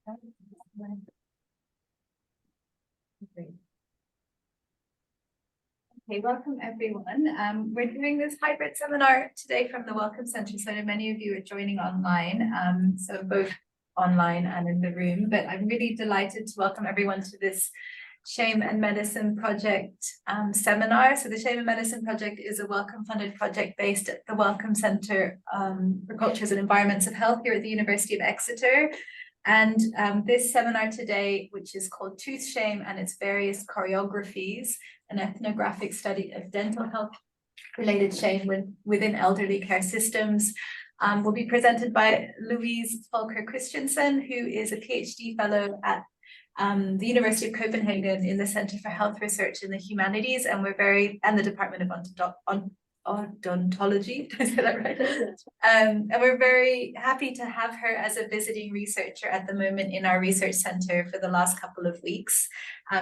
Okay, welcome everyone. We're doing this hybrid seminar today from the Wellcome Centre, so many of you are joining online, so both online and in the room, but I'm really delighted to welcome everyone to this Shame and Medicine Project seminar. So the Shame and Medicine Project is a Wellcome funded project based at the Wellcome Centre for Cultures and Environments of Health here at the University of Exeter. And this seminar today, which is called Tooth Shame and its Various Choreographies, an ethnographic study of dental health related shame within elderly care systems, will be presented by Louise Folker Christensen, who is a PhD fellow at the University of Copenhagen in the Centre for Health Research in the Humanities, and the Department of Odontology, did I say that right? And we're very happy to have her as a visiting researcher at the moment in our research centre for the last couple of weeks.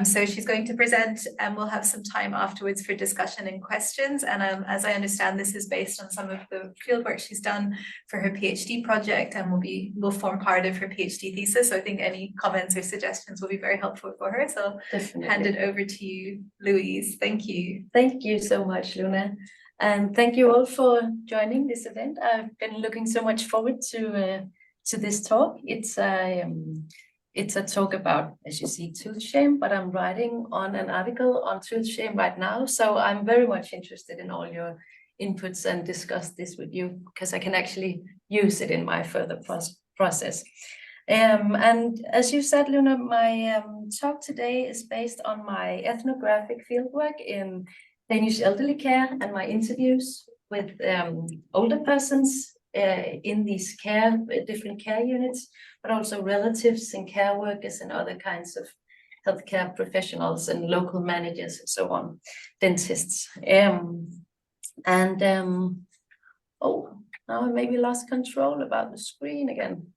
So she's going to present, and we'll have some time afterwards for discussion and questions. And as I understand, this is based on some of the fieldwork she's done for her PhD project, and will form part of her PhD thesis. So I think any comments or suggestions will be very helpful for her. So I'll hand it over to you, Louise. Thank you. Thank you so much, Luna. And thank you all for joining this event. I've been looking so much forward to this talk. It's a talk about, as you see, tooth shame, but I'm writing on an article on tooth shame right now. So I'm very much interested in all your inputs and discuss this with you, because I can actually use it in my further process. And as you said, Luna, my talk today is based on my ethnographic fieldwork in Danish elderly care and my interviews with older persons in these different care units, but also relatives and care workers and other kinds of healthcare professionals and local managers and so on, dentists. Oh, now I maybe lost control about the screen again.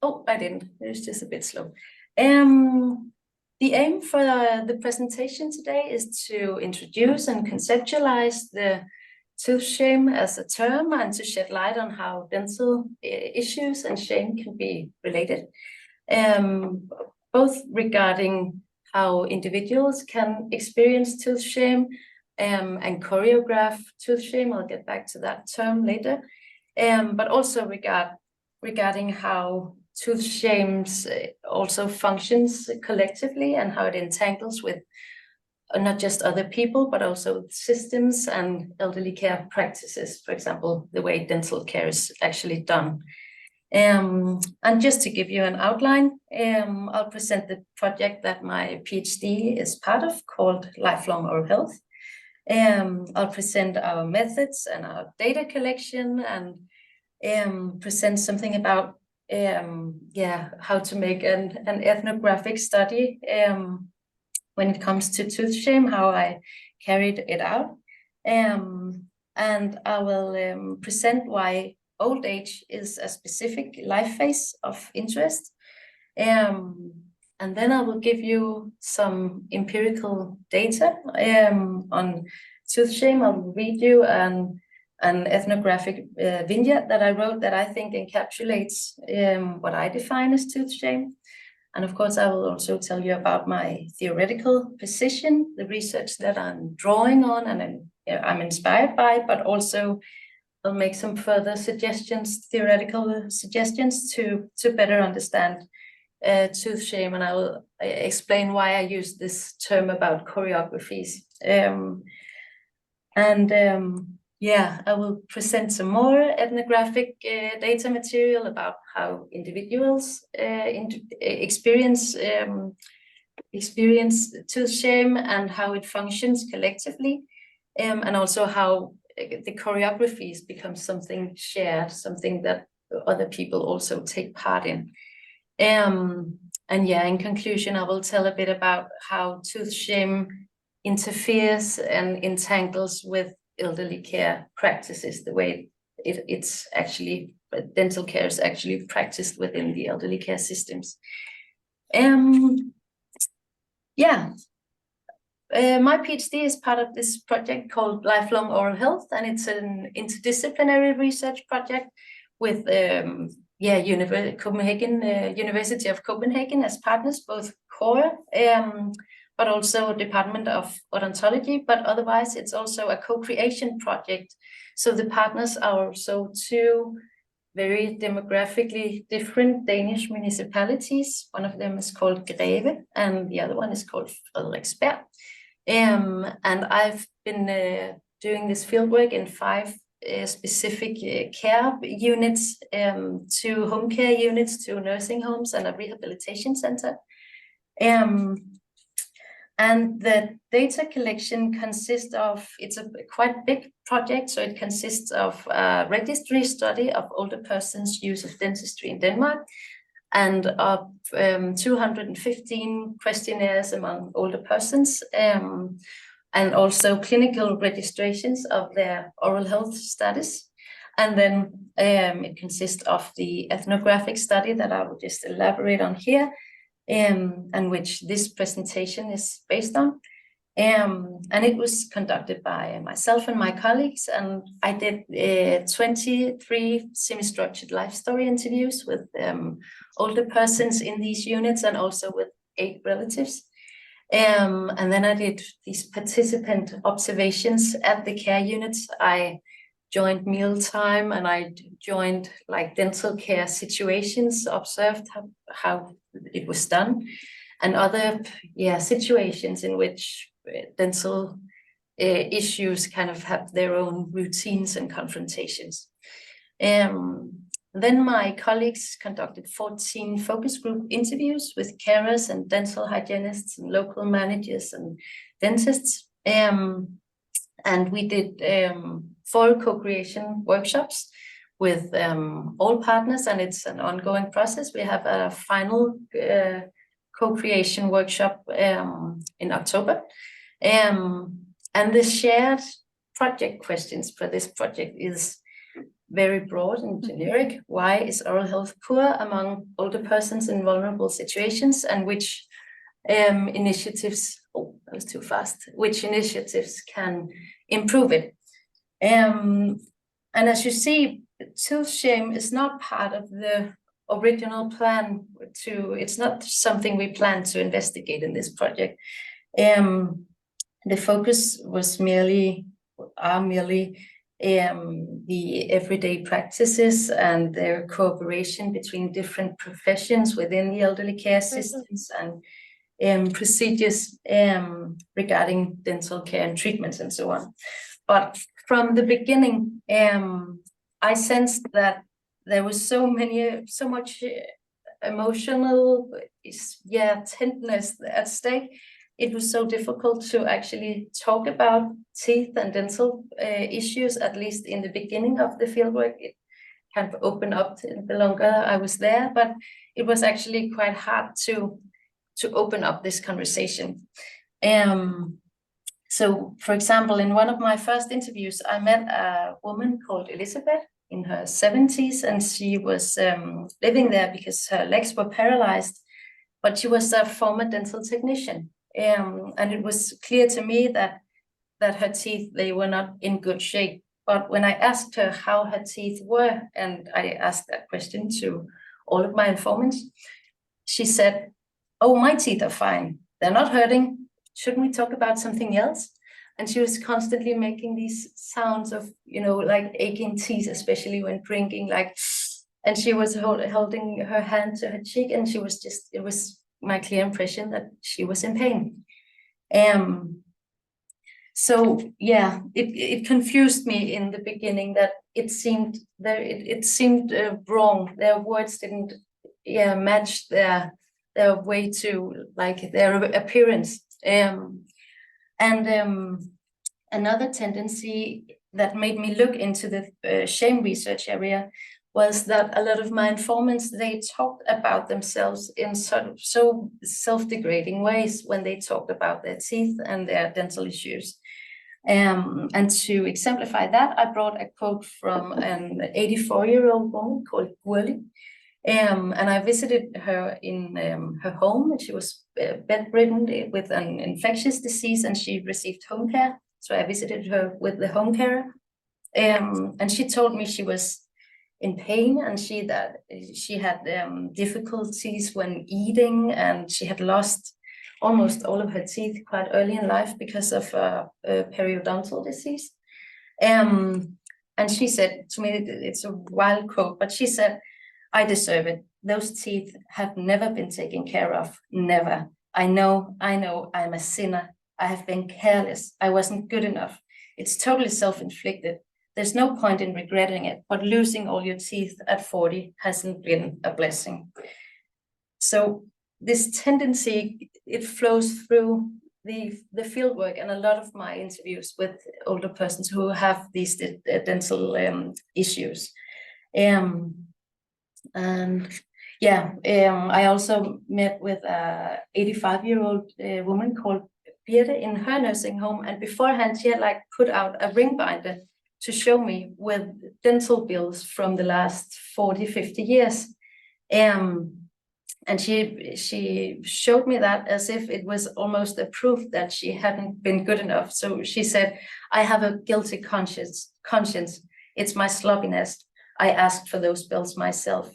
Oh, I didn't. It's just a bit slow. The aim for the presentation today is to introduce and conceptualize the tooth shame as a term and to shed light on how dental issues and shame can be related, both regarding how individuals can experience tooth shame and choreograph tooth shame. I'll get back to that term later, but also regarding how tooth shames also functions collectively and how it entangles with not just other people, but also systems and elderly care practices, for example, the way dental care is actually done. And just to give you an outline, I'll present the project that my PhD is part of called Lifelong Oral Health. I'll present our methods and our data collection and present something about how to make an ethnographic study when it comes to tooth shame, how I carried it out. And I will present why old age is a specific life phase of interest. And then I will give you some empirical data on tooth shame. I will read you an ethnographic vignette that I wrote that I think encapsulates what I define as tooth shame. And of course, I will also tell you about my theoretical position, the research that I'm drawing on and I'm inspired by, but also I'll make some further suggestions, theoretical suggestions to better understand tooth shame. And I will explain why I use this term about choreographies. I will present some more ethnographic data material about how individuals experience tooth shame and how it functions collectively, and also how the choreographies become something shared, something that other people also take part in. In conclusion, I will tell a bit about how tooth shame interferes and entangles with elderly care practices, the way it's actually, dental care is actually practiced within the elderly care systems. My PhD is part of this project called Lifelong Oral Health, and it's an interdisciplinary research project with Copenhagen, University of Copenhagen as partners, both core, but also Department of Odontology. But otherwise, it's also a co-creation project. So the partners are also two very demographically different Danish municipalities. One of them is called Greve, and the other one is called Frederiksberg. And I've been doing this fieldwork in 5 specific care units, 2 home care units, 2 nursing homes, and a rehabilitation center. And the data collection consists of, it's a quite big project, so it consists of a registry study of older persons' use of dentistry in Denmark, and of 215 questionnaires among older persons, and also clinical registrations of their oral health status. And then it consists of the ethnographic study that I will just elaborate on here, and which this presentation is based on. And it was conducted by myself and my colleagues, and I did 23 semi-structured life story interviews with older persons in these units, and also with 8 relatives. And then I did these participant observations at the care units. I joined mealtime, and I joined like dental care situations, observed how it was done, and other situations in which dental issues kind of have their own routines and confrontations. Then my colleagues conducted 14 focus group interviews with carers and dental hygienists and local managers and dentists. And we did 4 co-creation workshops with all partners, and it's an ongoing process. We have a final co-creation workshop in October. And the shared project questions for this project is very broad and generic. Why is oral health poor among older persons in vulnerable situations, and which initiatives, that was too fast, which initiatives can improve it? And as you see, tooth shame is not part of the original plan it's not something we plan to investigate in this project. The focus was merely the everyday practices and their cooperation between different professions within the elderly care systems, and procedures regarding dental care and treatments and so on. But from the beginning, I sensed that there was so much emotional tenderness at stake. It was so difficult to actually talk about teeth and dental issues, at least in the beginning of the fieldwork. It kind of opened up the longer I was there, but it was actually quite hard to open up this conversation. So, for example, in one of my first interviews, I met a woman called Elizabeth in her 70s, and she was living there because her legs were paralyzed, but she was a former dental technician. And it was clear to me that her teeth, they were not in good shape. But when I asked her how her teeth were, and I asked that question to all of my informants, she said, "Oh, my teeth are fine. They're not hurting. Shouldn't we talk about something else?" And she was constantly making these sounds of, like aching teeth, especially when drinking, and she was holding her hand to her cheek, and it was my clear impression that she was in pain. So yeah, it confused me in the beginning that it seemed wrong. Their words didn't match their way to their appearance. Another tendency that made me look into the shame research area was that a lot of my informants, they talked about themselves in sort of so self-degrading ways when they talked about their teeth and their dental issues. And to exemplify that, I brought a quote from an 84-year-old woman called Gurli. And I visited her in her home, and she was bedridden with an infectious disease, and she received home care. So I visited her with the home care. And she told me she was in pain, and she had difficulties when eating, and she had lost almost all of her teeth quite early in life because of a periodontal disease. And she said to me, it's a wild quote, but she said, "I deserve it. Those teeth have never been taken care of, never. I know, I'm a sinner. I have been careless. I wasn't good enough. It's totally self-inflicted. There's no point in regretting it, but losing all your teeth at 40 hasn't been a blessing." So this tendency, it flows through the fieldwork and a lot of my interviews with older persons who have these dental issues. And yeah, I also met with a 85-year-old woman called Birte in her nursing home, and beforehand she had like put out a ring binder to show me with dental bills from the last 40-50 years. And she showed me that as if it was almost a proof that she hadn't been good enough. So she said, "I have a guilty conscience. It's my sloppiness. I asked for those bills myself."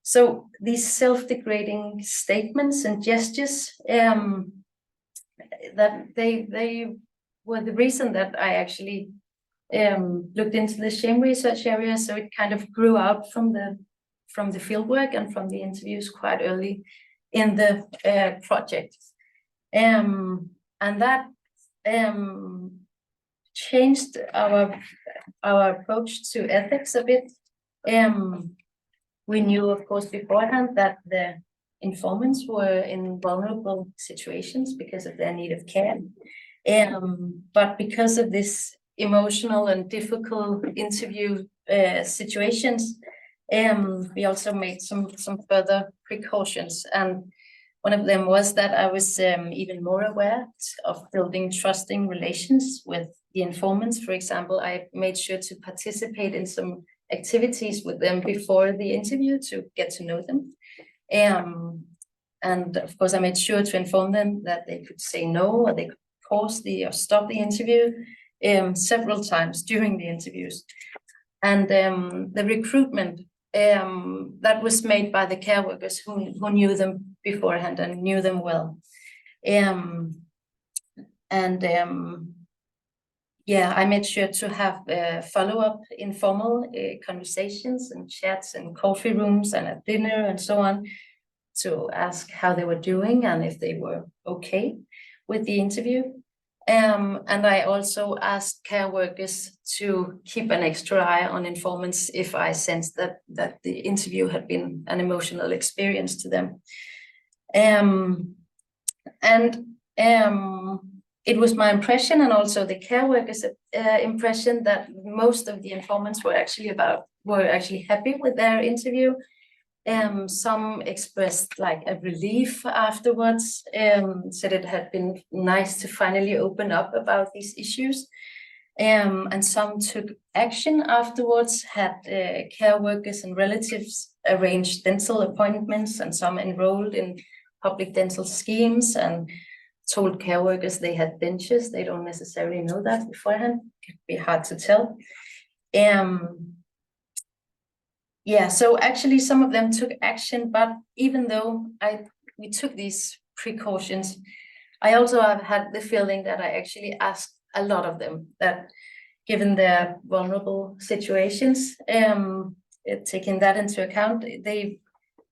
So these self-degrading statements and gestures, that they were the reason that I actually looked into the shame research area. So it kind of grew out from the fieldwork and from the interviews quite early in the project. And that changed our approach to ethics a bit. We knew, of course, beforehand that the informants were in vulnerable situations because of their need of care. But because of this emotional and difficult interview situations, we also made some further precautions, and one of them was that I was even more aware of building trusting relations with the informants. For example, I made sure to participate in some activities with them before the interview to get to know them. And of course, I made sure to inform them that they could say no, or they could pause or stop the interview several times during the interviews. And the recruitment that was made by the care workers who knew them beforehand and knew them well. Yeah, I made sure to have follow-up informal conversations and chats in coffee rooms and at dinner and so on, to ask how they were doing and if they were okay with the interview. And I also asked care workers to keep an extra eye on informants if I sensed that the interview had been an emotional experience to them. It was my impression, and also the care workers' impression, that most of the informants were actually happy with their interview. Some expressed like a relief afterwards, said it had been nice to finally open up about these issues. And some took action afterwards, had care workers and relatives arrange dental appointments, and some enrolled in public dental schemes and told care workers they had dentures. They don't necessarily know that beforehand. It could be hard to tell. Yeah, so actually some of them took action, but even though we took these precautions, I also have had the feeling that I actually asked a lot of them, that given their vulnerable situations, taking that into account,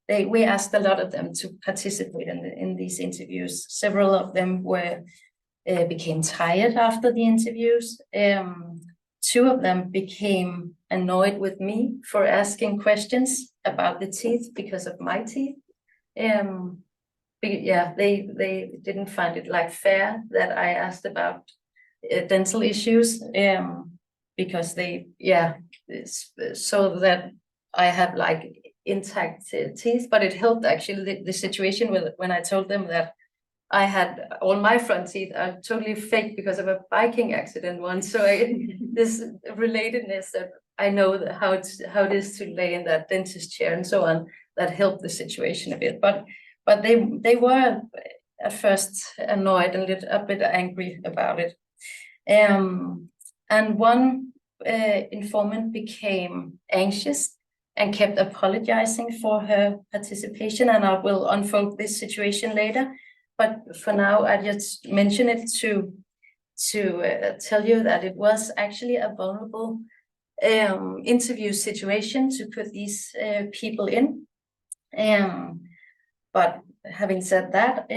we asked a lot of them to participate in these interviews. Several of them became tired after the interviews. Two of them became annoyed with me for asking questions about the teeth because of my teeth. Yeah, they didn't find it like fair that I asked about dental issues, because they so that I have like intact teeth. But it helped actually the situation when I told them that I had all my front teeth are totally fake because of a biking accident once. So this relatedness that I know how it is to lay in that dentist chair and so on, that helped the situation a bit. But they were at first annoyed and a bit angry about it. And one informant became anxious and kept apologizing for her participation, and I will unfold this situation later. But for now, I just mention it to tell you that it was actually a vulnerable interview situation to put these people in. But having said that,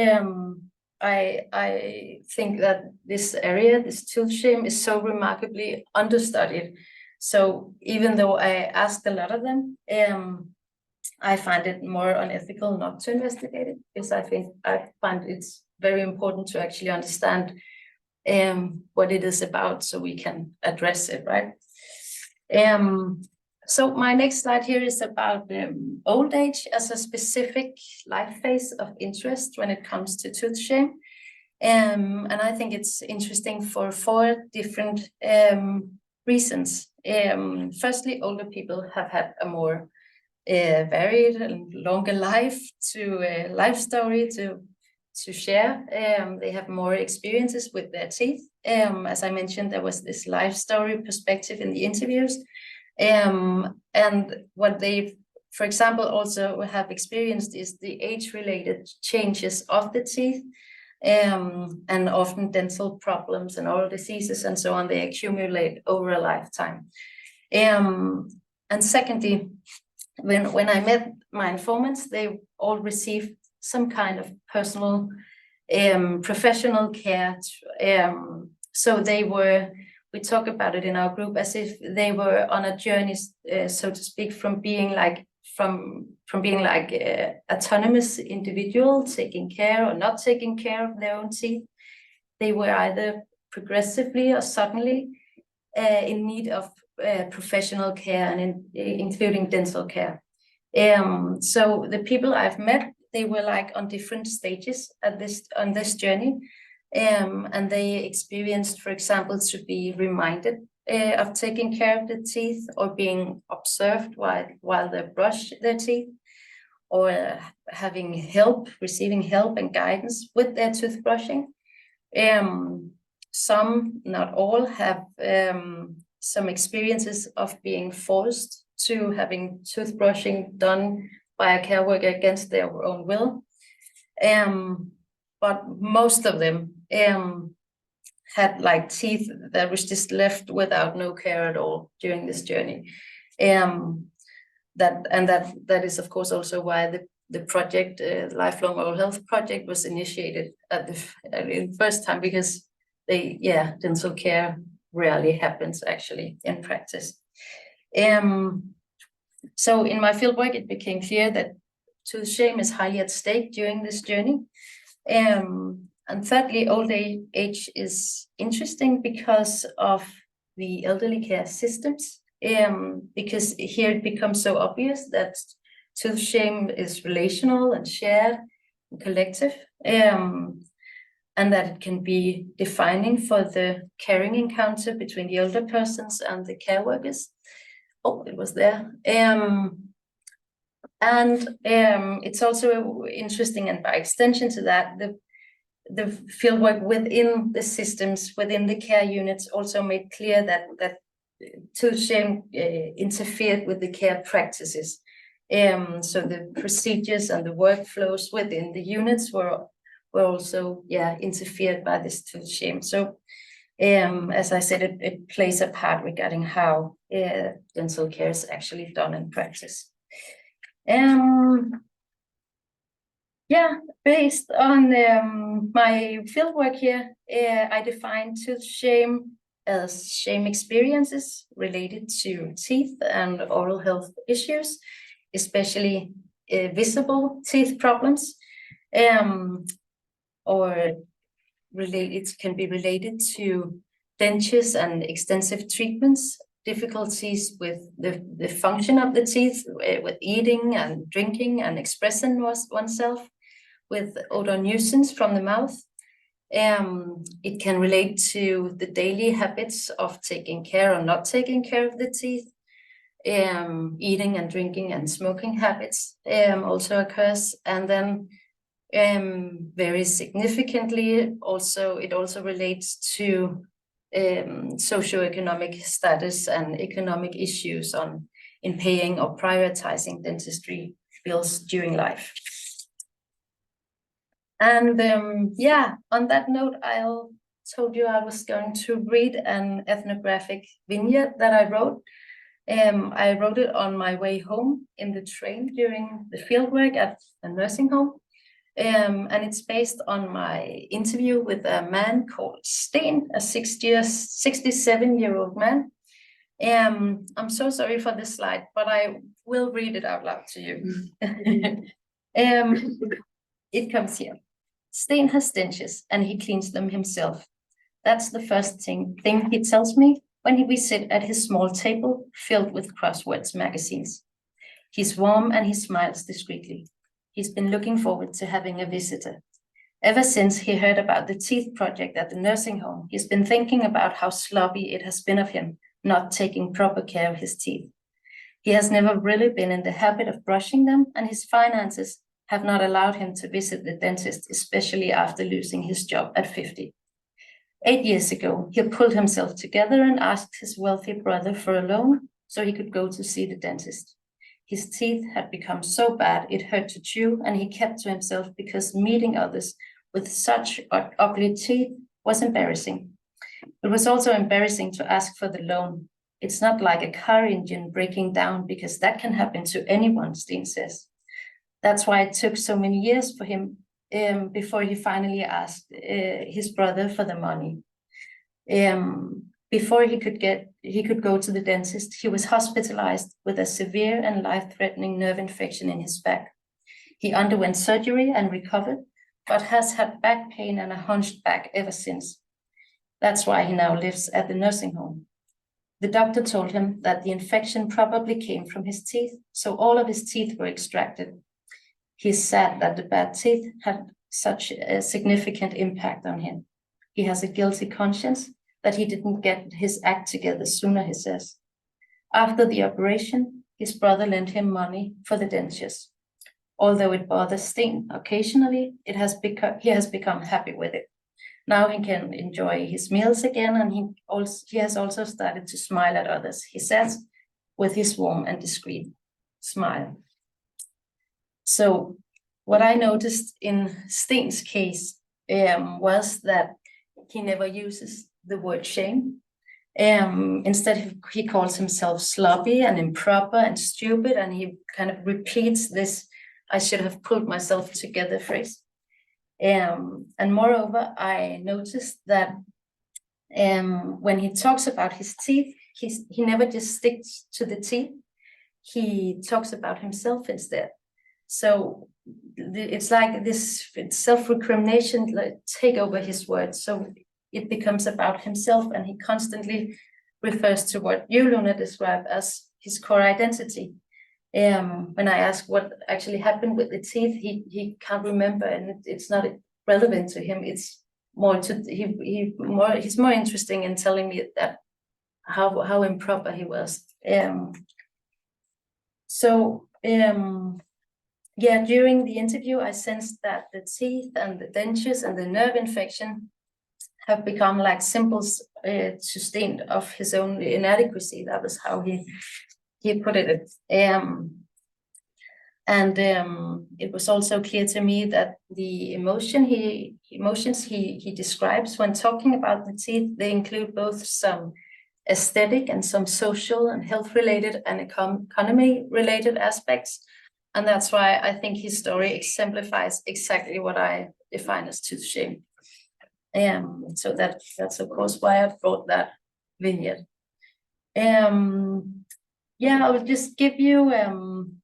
I think that this area, this tooth shame, is so remarkably understudied. So even though I asked a lot of them, I find it more unethical not to investigate it, because I find it's very important to actually understand what it is about so we can address it, right? So my next slide here is about old age as a specific life phase of interest when it comes to tooth shame. And I think it's interesting for 4 different reasons. Firstly, older people have had a more varied and longer life life story to share. They have more experiences with their teeth. As I mentioned, there was this life story perspective in the interviews. And what they, for example, also have experienced is the age-related changes of the teeth, and often dental problems and oral diseases and so on, they accumulate over a lifetime. And secondly, when I met my informants, they all received some kind of personal, professional care. So we talk about it in our group as if they were on a journey, so to speak, from being like autonomous individual, taking care or not taking care of their own teeth. They were either progressively or suddenly in need of professional care, and including dental care. So the people I've met, they were like on different stages on this journey. And they experienced, for example, to be reminded of taking care of the teeth, or being observed while they brush their teeth, or receiving help and guidance with their toothbrushing. Some, not all, have some experiences of being forced to having toothbrushing done by a care worker against their own will. But most of them had like teeth that was just left without no care at all during this journey. That is of course also why the project, Lifelong Oral Health Project, was initiated at the first time, because dental care rarely happens actually in practice. So in my fieldwork, it became clear that tooth shame is highly at stake during this journey. And thirdly, old age is interesting because of the elderly care systems, because here it becomes so obvious that tooth shame is relational and shared and collective, and that it can be defining for the caring encounter between the older persons and the care workers. Oh, it was there. And it's also interesting, and by extension to that, the fieldwork within the systems, within the care units, also made clear that tooth shame interfered with the care practices. So the procedures and the workflows within the units were also interfered by this tooth shame. So as I said, it plays a part regarding how dental care is actually done in practice. Based on my fieldwork here, I define tooth shame as shame experiences related to teeth and oral health issues, especially visible teeth problems, or it can be related to dentures and extensive treatments, difficulties with the function of the teeth, with eating and drinking and expressing oneself, with odor nuisance from the mouth. It can relate to the daily habits of taking care or not taking care of the teeth. Eating and drinking and smoking habits also occurs. And then very significantly, it also relates to socioeconomic status and economic issues on in paying or prioritizing dentistry bills during life. And yeah, on that note, I told you I was going to read an ethnographic vignette that I wrote. I wrote it on my way home in the train during the fieldwork at a nursing home. And it's based on my interview with a man called Sten, a 67-year-old man. I'm so sorry for this slide, but I will read it out loud to you. It comes here. Sten has dentures and he cleans them himself. That's the first thing he tells me when we sit at his small table filled with crosswords magazines. He's warm and he smiles discreetly. He's been looking forward to having a visitor. Ever since he heard about the teeth project at the nursing home, he's been thinking about how sloppy it has been of him not taking proper care of his teeth. He has never really been in the habit of brushing them, and his finances have not allowed him to visit the dentist, especially after losing his job at 50. 8 years ago, he pulled himself together and asked his wealthy brother for a loan so he could go to see the dentist. His teeth had become so bad it hurt to chew, and he kept to himself because meeting others with such ugly teeth was embarrassing. It was also embarrassing to ask for the loan. It's not like a car engine breaking down, because that can happen to anyone, Sten says. That's why it took so many years for him before he finally asked his brother for the money. Before he could go to the dentist, he was hospitalized with a severe and life-threatening nerve infection in his back. He underwent surgery and recovered, but has had back pain and a hunched back ever since. That's why he now lives at the nursing home. The doctor told him that the infection probably came from his teeth, so all of his teeth were extracted. He's sad that the bad teeth had such a significant impact on him. He has a guilty conscience that he didn't get his act together sooner, he says. After the operation, his brother lent him money for the dentures. Although it bothers Sten occasionally, he has become happy with it. Now he can enjoy his meals again, and he has also started to smile at others, he says, with his warm and discreet smile. So what I noticed in Sten's case was that he never uses the word shame. Instead, he calls himself sloppy and improper and stupid, and he kind of repeats this "I should have pulled myself together" phrase. And moreover, I noticed that when he talks about his teeth, he never just sticks to the teeth. He talks about himself instead. So it's like this self-recrimination take over his words. So it becomes about himself, and he constantly refers to what you, Luna, described as his core identity. When I ask what actually happened with the teeth, he can't remember, and it's not relevant to him. It's more he's more interesting in telling me that how improper he was. Yeah, during the interview, I sensed that the teeth and the dentures and the nerve infection have become like symbols to Sten of his own inadequacy. That was how he put it. It was also clear to me that the emotions he describes when talking about the teeth, they include both some aesthetic and some social and health related and economy related aspects. And that's why I think his story exemplifies exactly what I define as tooth shame. So that's of course why I brought that vignette. Yeah, I will just give you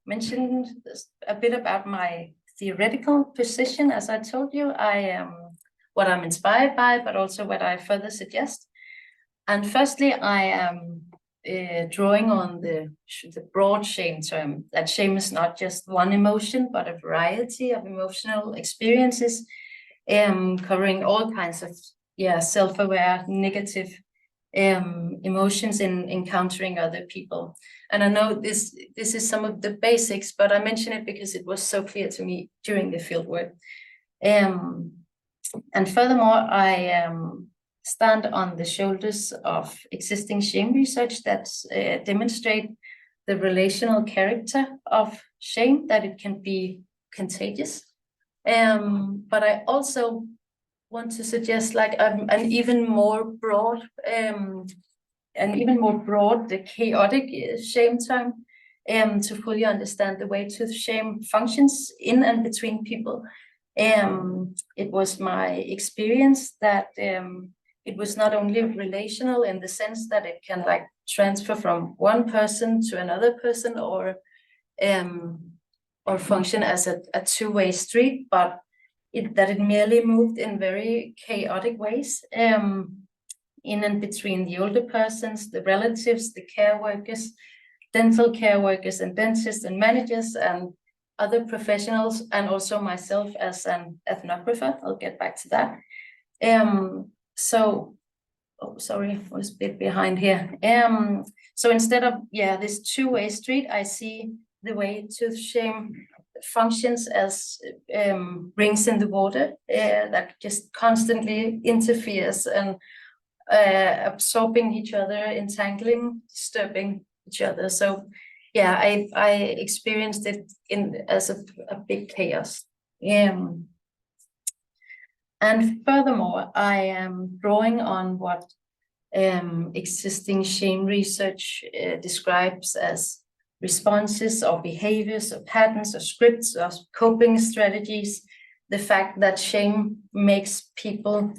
mention a bit about my theoretical position. As I told you, I am what I'm inspired by, but also what I further suggest. And firstly, I am drawing on the broad shame term, that shame is not just one emotion, but a variety of emotional experiences, covering all kinds of self-aware, negative emotions in encountering other people. And I know this is some of the basics, but I mention it because it was so clear to me during the fieldwork. And furthermore, I stand on the shoulders of existing shame research that demonstrate the relational character of shame, that it can be contagious. But I also want to suggest like an even more broad, the chaotic shame term, to fully understand the way tooth shame functions in and between people. It was my experience that it was not only relational in the sense that it can like transfer from one person to another person, or function as a two-way street, but that it merely moved in very chaotic ways, in and between the older persons, the relatives, the care workers, dental care workers and dentists and managers and other professionals, and also myself as an ethnographer. I'll get back to that. Sorry, I was a bit behind here. So instead of this two-way street, I see the way tooth shame functions as rings in the water that just constantly interferes and absorbing each other, entangling, disturbing each other. So yeah, I experienced it as a big chaos. And furthermore, I am drawing on what existing shame research describes as responses or behaviors or patterns or scripts or coping strategies. The fact that shame makes people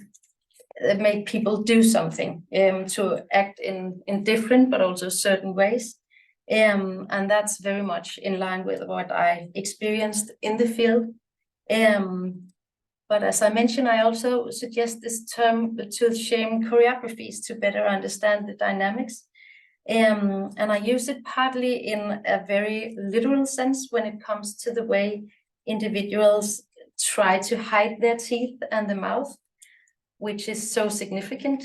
do something to act in different but also certain ways. And that's very much in line with what I experienced in the field. But as I mentioned, I also suggest this term, the tooth shame choreographies, to better understand the dynamics. And I use it partly in a very literal sense when it comes to the way individuals try to hide their teeth and the mouth, which is so significant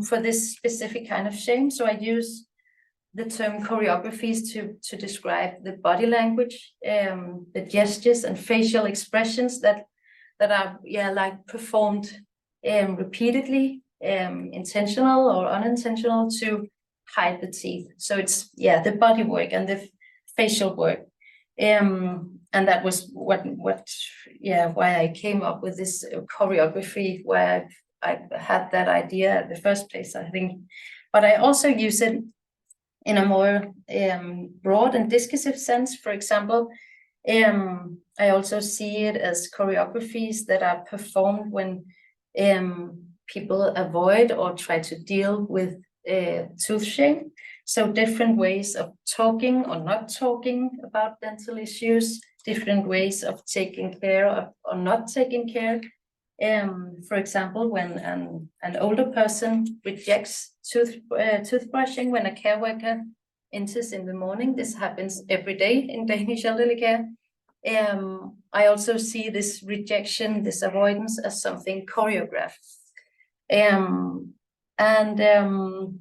for this specific kind of shame. So I use the term choreographies to describe the body language, the gestures and facial expressions that are like performed repeatedly, intentional or unintentional, to hide the teeth. So it's the body work and the facial work, and that was why I came up with this choreography, where I had that idea at the first place, I think. But I also use it in a more broad and discursive sense. For example, I also see it as choreographies that are performed when people avoid or try to deal with tooth shame. So different ways of talking or not talking about dental issues, different ways of taking care of or not taking care. For example, when an older person rejects toothbrushing when a care worker enters in the morning. This happens every day in Danish elderly care. I also see this rejection, this avoidance, as something choreographed.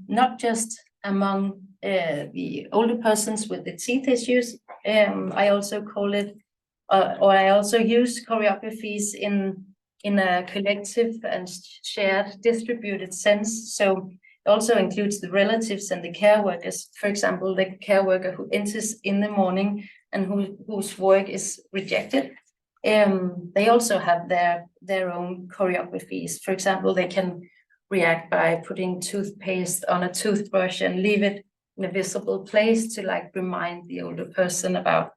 Not just among the older persons with the teeth issues. I also call it, or I also use choreographies in a collective and shared distributed sense. So it also includes the relatives and the care workers. For example, the care worker who enters in the morning and whose work is rejected. They also have their own choreographies. For example, they can react by putting toothpaste on a toothbrush and leave it in a visible place to like remind the older person about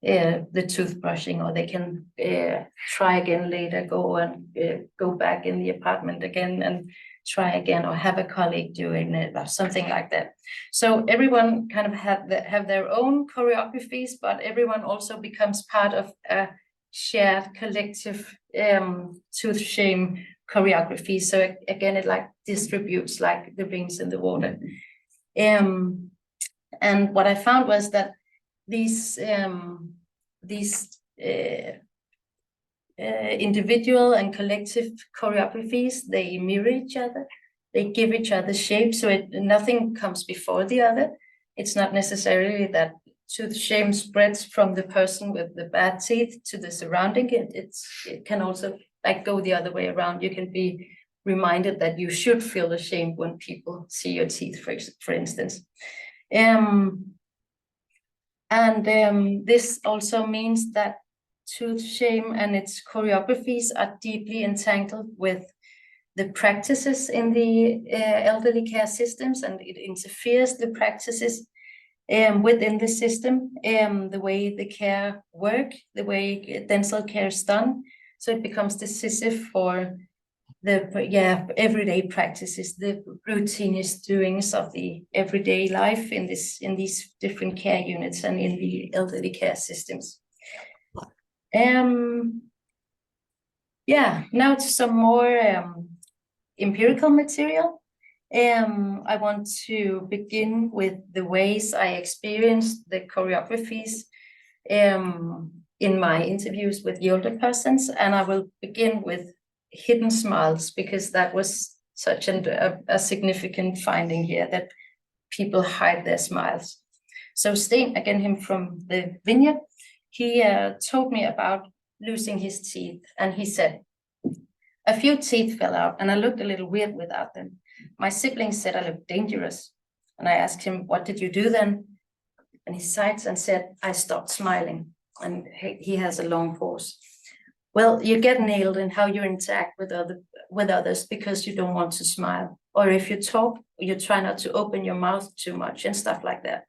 the toothbrushing, or they can try again later, go back in the apartment again and try again, or have a colleague doing it, or something like that. So everyone kind of have their own choreographies, but everyone also becomes part of a shared collective tooth shame choreography. So again, it like distributes like the rings in the water. And what I found was that these individual and collective choreographies, they mirror each other, they give each other shape, so nothing comes before the other. It's not necessarily that tooth shame spreads from the person with the bad teeth to the surrounding. It can also like go the other way around. You can be reminded that you should feel ashamed when people see your teeth, for instance. And this also means that tooth shame and its choreographies are deeply entangled with the practices in the elderly care systems, and it interferes the practices within the system, the way the care work, the way dental care is done. So it becomes decisive for the everyday practices, the routiniest doings of the everyday life in these different care units and in the elderly care systems. Now to some more empirical material. I want to begin with the ways I experienced the choreographies in my interviews with the older persons, and I will begin with hidden smiles, because that was such a significant finding here, that people hide their smiles. So Sten, again, him from the vignette, he told me about losing his teeth, and he said, "A few teeth fell out and I looked a little weird without them. My siblings said I looked dangerous. And I asked him, what did you do then? And he sighed and said, I stopped smiling." And he has a long pause. Well, you get nailed in how you interact with others because you don't want to smile. Or if you talk, you try not to open your mouth too much and stuff like that.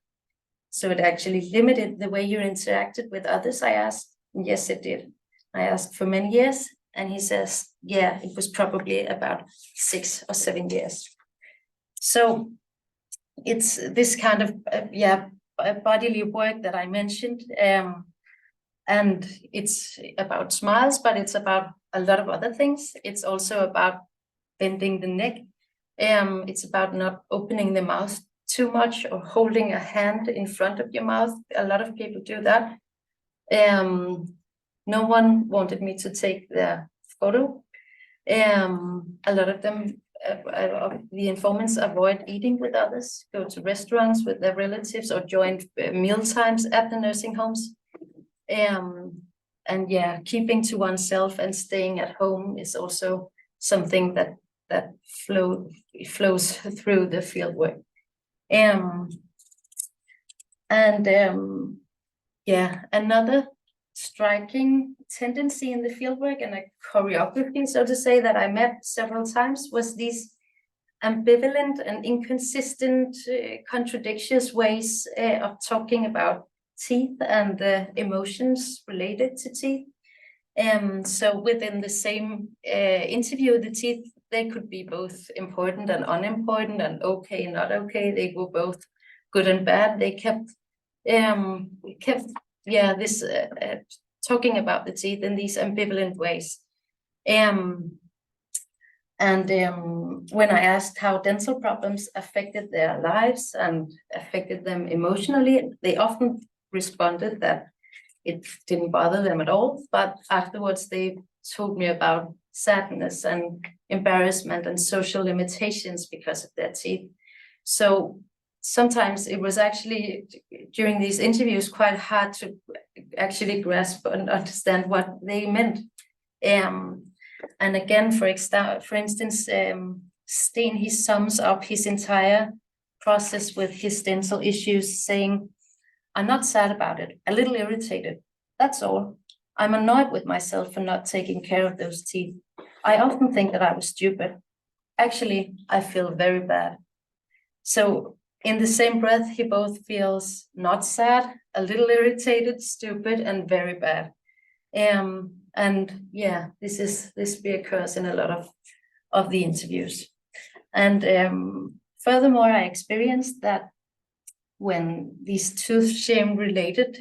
So it actually limited the way you interacted with others, I asked. Yes, it did. I asked for many years. And he says, yeah, it was probably about 6 or 7 years. So it's this kind of, bodily work that I mentioned. And it's about smiles, but it's about a lot of other things. It's also about bending the neck. It's about not opening the mouth too much or holding a hand in front of your mouth. A lot of people do that. No one wanted me to take the photo. A lot of them, the informants, avoid eating with others, go to restaurants with their relatives, or join meal times at the nursing homes. And keeping to oneself and staying at home is also something that flows through the fieldwork. Another striking tendency in the fieldwork and a choreography, so to say, that I met several times was these ambivalent and inconsistent, contradictious ways of talking about teeth and the emotions related to teeth. So within the same interview, the teeth, they could be both important and unimportant, and okay, not okay. They were both good and bad. They kept this talking about the teeth in these ambivalent ways. When I asked how dental problems affected their lives and affected them emotionally, they often responded that it didn't bother them at all, but afterwards they told me about sadness and embarrassment and social limitations because of their teeth. So sometimes it was actually, during these interviews, quite hard to actually grasp and understand what they meant. And again, for instance, Sten, he sums up his entire process with his dental issues, saying, "I'm not sad about it, a little irritated, that's all. I'm annoyed with myself for not taking care of those teeth. I often think that I was stupid. Actually, I feel very bad." So in the same breath, he both feels not sad, a little irritated, stupid, and very bad. This reoccurs in a lot of the interviews. And furthermore, I experienced that when these tooth shame related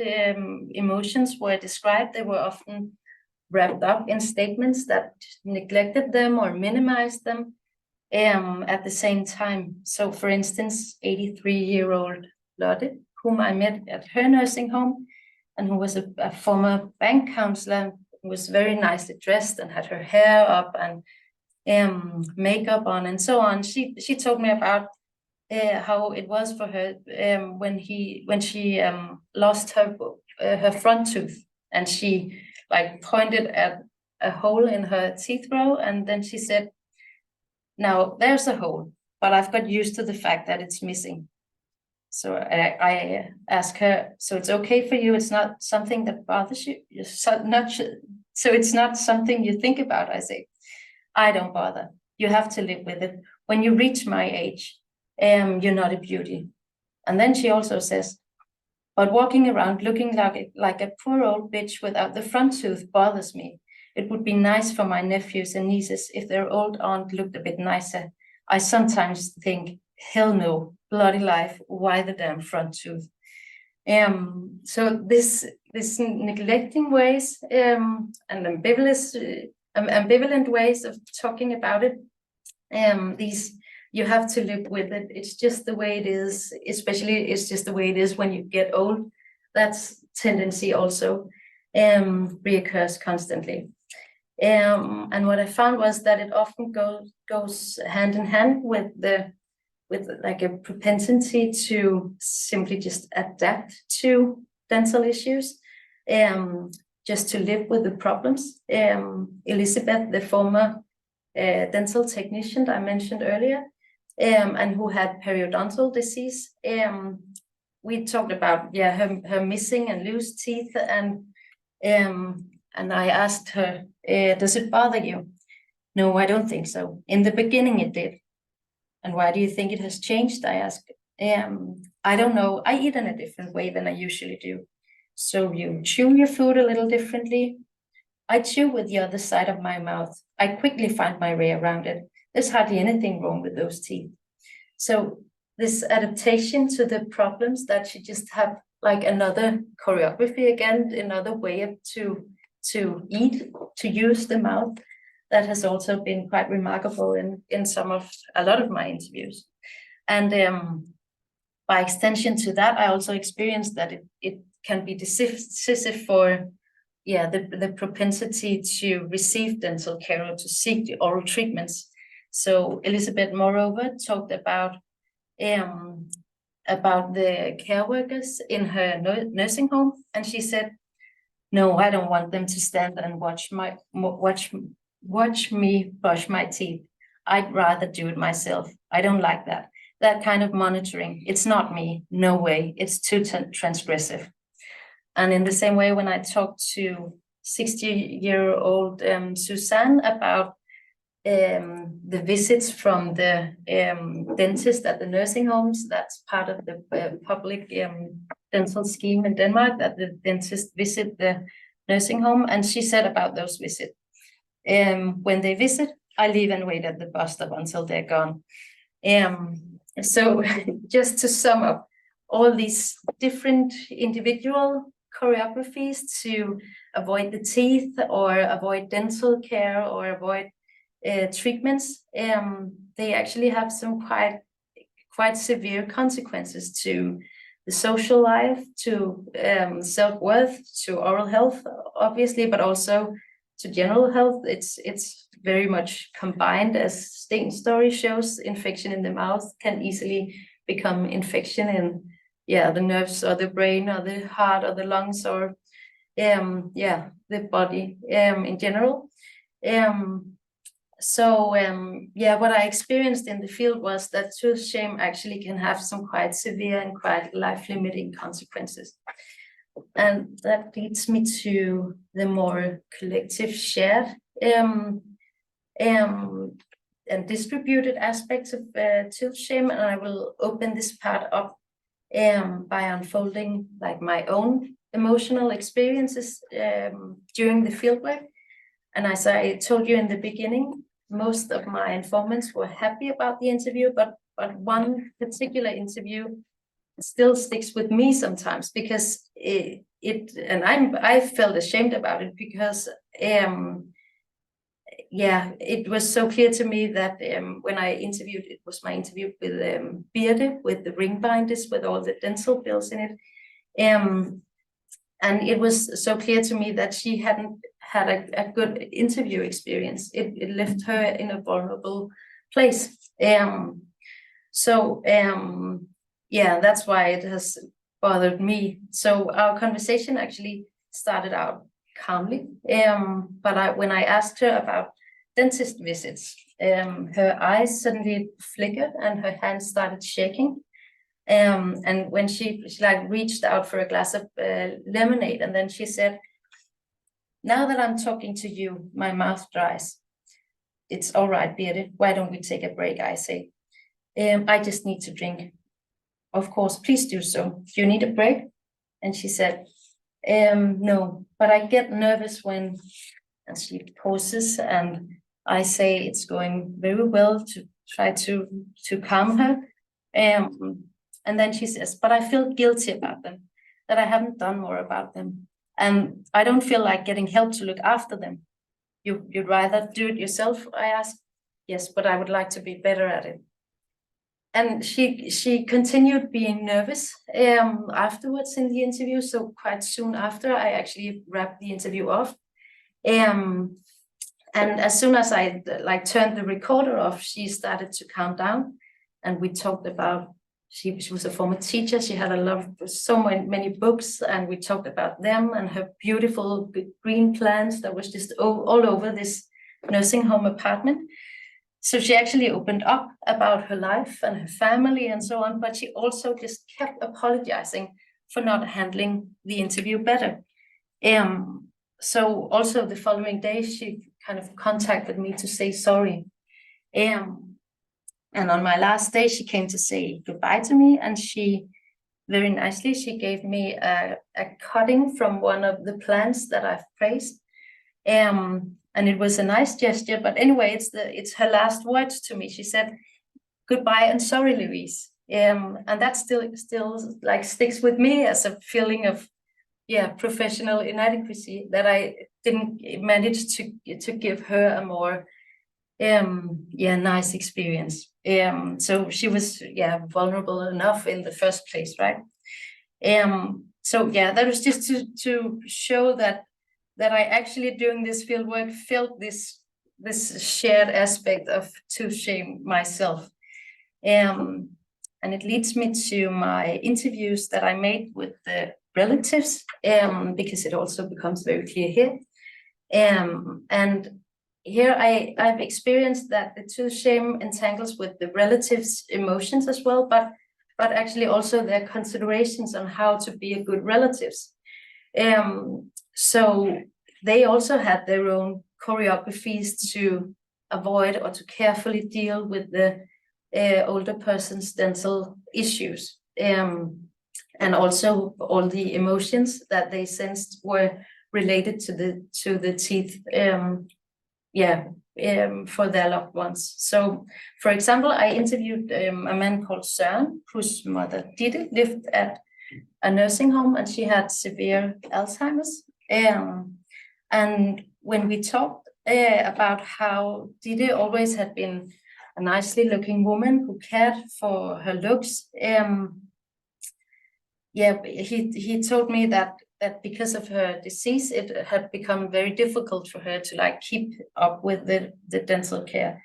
emotions were described, they were often wrapped up in statements that neglected them or minimized them at the same time. So for instance, 83-year-old Lotte, whom I met at her nursing home, and who was a former bank counselor, was very nicely dressed and had her hair up and makeup on and so on. She told me about how it was for her when she lost her front tooth, and she pointed at a hole in her teeth row, and then she said, "Now there's a hole, but I've got used to the fact that it's missing." So I ask her, so it's okay for you? It's not something that bothers you? So it's not something you think about? I say, I don't bother. You have to live with it. When you reach my age, you're not a beauty. And then she also says, but walking around looking like a poor old bitch without the front tooth bothers me. It would be nice for my nephews and nieces if their old aunt looked a bit nicer. I sometimes think, hell no, bloody life, why the damn front tooth? So this neglecting ways and ambivalent ways of talking about it, these you have to live with it. It's just the way it is, especially it's just the way it is when you get old. That's tendency also reoccurs constantly. And what I found was that it often goes hand in hand with like a propensity to simply just adapt to dental issues, just to live with the problems. Elizabeth, the former dental technician that I mentioned earlier, and who had periodontal disease, we talked about her missing and loose teeth, and I asked her, does it bother you? No, I don't think so. In the beginning it did. And why do you think it has changed? I asked. I don't know. I eat in a different way than I usually do. So you chew your food a little differently. I chew with the other side of my mouth. I quickly find my way around it. There's hardly anything wrong with those teeth. So this adaptation to the problems, that she just have like another choreography again, another way to eat, to use the mouth, that has also been quite remarkable in a lot of my interviews. And by extension to that, I also experienced that it can be decisive for the propensity to receive dental care or to seek the oral treatments. So Elizabeth, moreover, talked about the care workers in her nursing home, and she said, "No, I don't want them to stand and watch me brush my teeth. I'd rather do it myself. I don't like that. That kind of monitoring. It's not me. No way. It's too transgressive." And in the same way, when I talked to 60-year-old Suzanne about the visits from the dentist at the nursing homes, that's part of the public dental scheme in Denmark, that the dentist visit the nursing home. And she said about those visits, when they visit, I leave and wait at the bus stop until they're gone. So just to sum up, all these different individual choreographies to avoid the teeth or avoid dental care or avoid treatments, they actually have some quite severe consequences to the social life, to self-worth, to oral health, obviously, but also to general health. It's very much combined, as Sten's story shows. Infection in the mouth can easily become infection in the nerves or the brain or the heart or the lungs or the body in general. What I experienced in the field was that tooth shame actually can have some quite severe and quite life-limiting consequences. And that leads me to the more collective shared and distributed aspects of tooth shame. And I will open this part up by unfolding like my own emotional experiences during the fieldwork. And as I told you in the beginning, most of my informants were happy about the interview, but one particular interview still sticks with me sometimes, because I felt ashamed about it, because it was so clear to me that when I interviewed, it was my interview with Birte, with the ring binders, with all the dental bills in it. And it was so clear to me that she hadn't had a good interview experience. It left her in a vulnerable place. That's why it has bothered me. So our conversation actually started out calmly. But when I asked her about dentist visits, her eyes suddenly flickered and her hands started shaking. And when she like reached out for a glass of lemonade, and then she said, "Now that I'm talking to you, my mouth dries. It's all right, Birte. Why don't we take a break?" I say, "I just need to drink." "Of course, please do so. Do you need a break?" And she said, "No, but I get nervous when," and she pauses, and I say it's going very well to try to calm her. And then she says, "But I feel guilty about them, that I haven't done more about them. And I don't feel like getting help to look after them." You'd rather do it yourself?" I asked. "Yes, but I would like to be better at it." And she continued being nervous afterwards in the interview. So quite soon after, I actually wrapped the interview off. And as soon as I like turned the recorder off, she started to calm down, and we talked about, she was a former teacher. She had so many books, and we talked about them and her beautiful green plants that was just all over this nursing home apartment. So she actually opened up about her life and her family and so on, but she also just kept apologizing for not handling the interview better. So also the following day, she kind of contacted me to say sorry. And on my last day, she came to say goodbye to me, and she very nicely, she gave me a cutting from one of the plants that I've praised. And it was a nice gesture, but anyway, it's her last words to me. She said, "Goodbye and sorry, Louise." And that still like sticks with me as a feeling of, professional inadequacy, that I didn't manage to give her a more nice experience. So she was vulnerable enough in the first place, right? So that was just to show that I actually, during this field work, felt this shared aspect of tooth shame myself. And it leads me to my interviews that I made with the relatives, because it also becomes very clear here. And here I've experienced that the tooth shame entangles with the relatives' emotions as well, but actually also their considerations on how to be a good relatives. So they also had their own choreographies to avoid or to carefully deal with the older person's dental issues. And also all the emotions that they sensed were related to the teeth, for their loved ones. So, for example, I interviewed a man called Søren, whose mother Ditte lived at a nursing home, and she had severe Alzheimer's. And when we talked about how Ditte always had been a nicely looking woman who cared for her looks, he told me that because of her disease, it had become very difficult for her to like keep up with the dental care.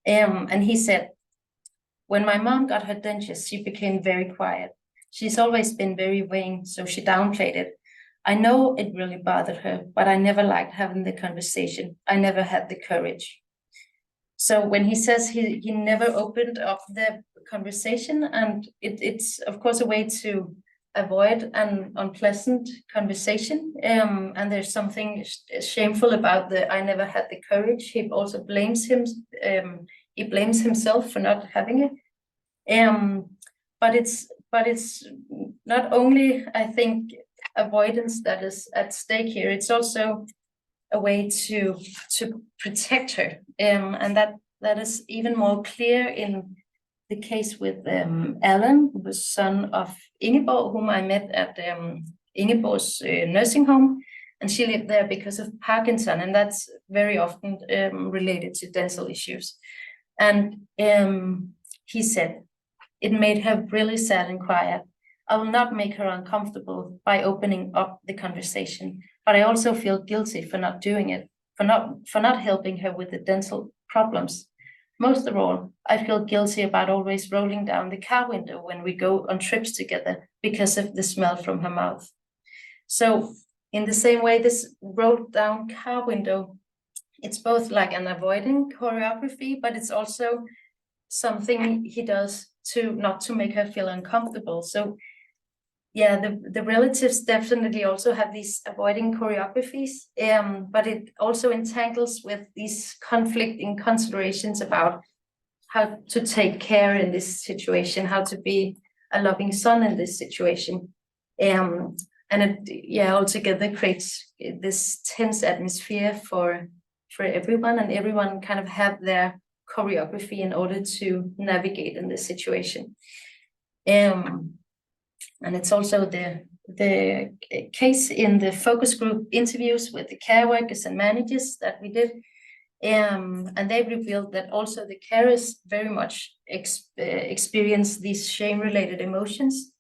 And he said, "When my mom got her dentures, she became very quiet. She's always been very vain, so she downplayed it. I know it really bothered her, but I never liked having the conversation. I never had the courage." So when he says he never opened up the conversation, and it's of course a way to avoid an unpleasant conversation. And there's something shameful about the "I never had the courage." He also blames himself for not having it. But it's not only, I think, avoidance that is at stake here. It's also a way to protect her. And that is even more clear in the case with Alan, who was son of Ingeborg, whom I met at Ingeborg's nursing home, and she lived there because of Parkinson, and that's very often related to dental issues. And he said, "It made her really sad and quiet. I will not make her uncomfortable by opening up the conversation, but I also feel guilty for not doing it, for not helping her with the dental problems. Most of all, I feel guilty about always rolling down the car window when we go on trips together because of the smell from her mouth." So in the same way, this rolled down car window, it's both like an avoiding choreography, but it's also something he does to not to make her feel uncomfortable. So yeah, the relatives definitely also have these avoiding choreographies, but it also entangles with these conflicting considerations about how to take care in this situation, how to be a loving son in this situation. And it altogether creates this tense atmosphere for everyone, and everyone kind of have their choreography in order to navigate in this situation. And it's also the case in the focus group interviews with the care workers and managers that we did. And they revealed that also the carers very much experience these shame-related emotions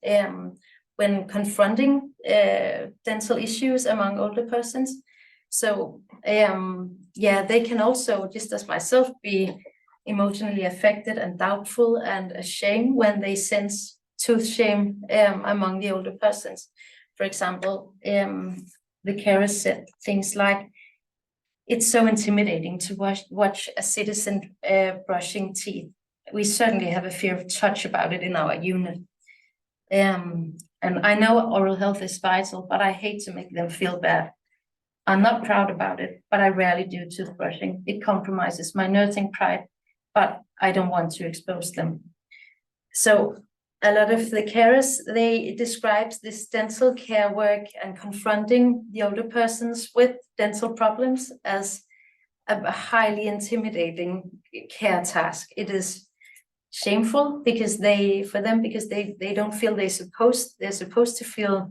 when confronting dental issues among older persons. So they can also, just as myself, be emotionally affected and doubtful and ashamed when they sense tooth shame among the older persons. For example, the carers said things like, "It's so intimidating to watch a citizen brushing teeth. We certainly have a fear of touch about it in our unit. And I know oral health is vital, but I hate to make them feel bad. I'm not proud about it, but I rarely do toothbrushing. It compromises my nursing pride, but I don't want to expose them." So a lot of the carers, they describe this dental care work and confronting the older persons with dental problems as a highly intimidating care task. It is shameful because they don't feel they're supposed to feel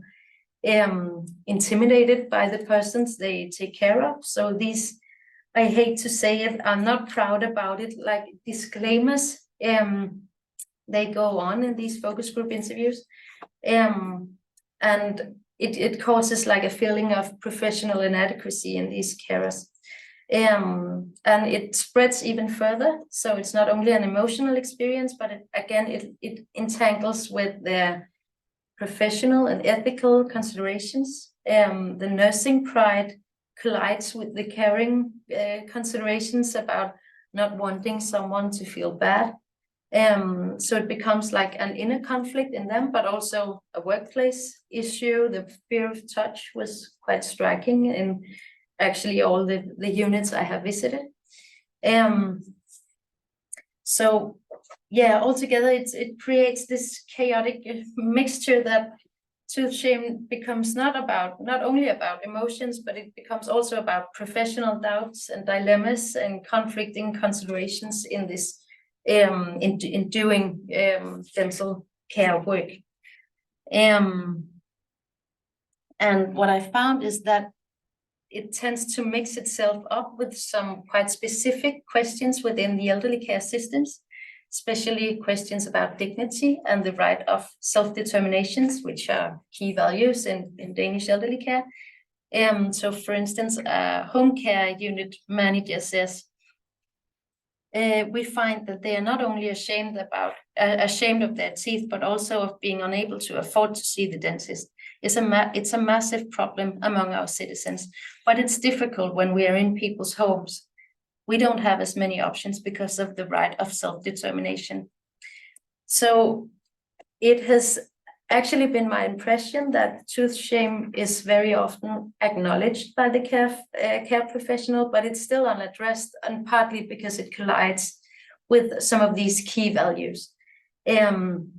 intimidated by the persons they take care of. So these, I hate to say it, I'm not proud about it, like disclaimers, they go on in these focus group interviews, and it causes like a feeling of professional inadequacy in these carers, and it spreads even further. So it's not only an emotional experience, but it entangles with their professional and ethical considerations. The nursing pride collides with the caring considerations about not wanting someone to feel bad. So it becomes like an inner conflict in them, but also a workplace issue. The fear of touch was quite striking in actually all the units I have visited. So yeah, altogether it creates this chaotic mixture that tooth shame becomes not only about emotions, but it becomes also about professional doubts and dilemmas and conflicting considerations in this in doing dental care work. And what I found is that it tends to mix itself up with some quite specific questions within the elderly care systems, especially questions about dignity and the right of self-determinations, which are key values in Danish elderly care. So for instance, a home care unit manager says, we find that they are not only ashamed of their teeth, but also of being unable to afford to see the dentist. It's a massive problem among our citizens, but it's difficult when we are in people's homes. We don't have as many options because of the right of self-determination. So it has actually been my impression that tooth shame is very often acknowledged by the care professional, but it's still unaddressed, and partly because it collides with some of these key values. And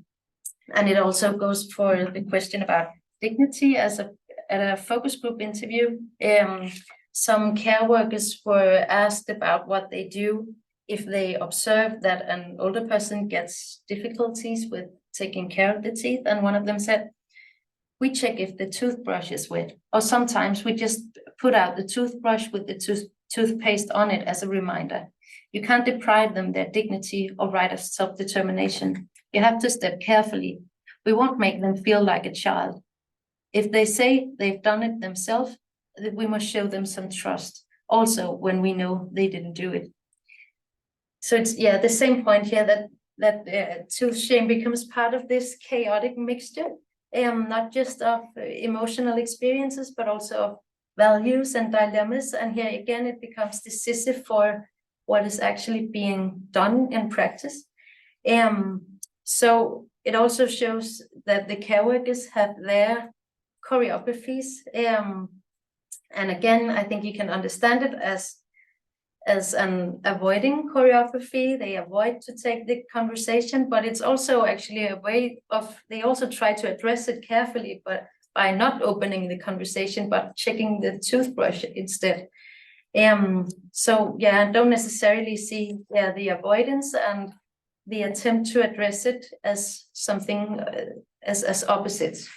it also goes for the question about dignity. At a focus group interview, some care workers were asked about what they do if they observe that an older person gets difficulties with taking care of the teeth. And one of them said, "We check if the toothbrush is wet, or sometimes we just put out the toothbrush with the toothpaste on it as a reminder. You can't deprive them their dignity or right of self-determination. You have to step carefully. We won't make them feel like a child. If they say they've done it themselves, we must show them some trust, also when we know they didn't do it." So it's the same point here that tooth shame becomes part of this chaotic mixture, not just of emotional experiences, but also of values and dilemmas. And here again, it becomes decisive for what is actually being done in practice. So it also shows that the care workers have their choreographies. And again, I think you can understand it as an avoiding choreography. They avoid to take the conversation, but it's also actually a way of, they also try to address it carefully, but by not opening the conversation, but checking the toothbrush instead. So yeah, I don't necessarily see the avoidance and the attempt to address it as something as opposites.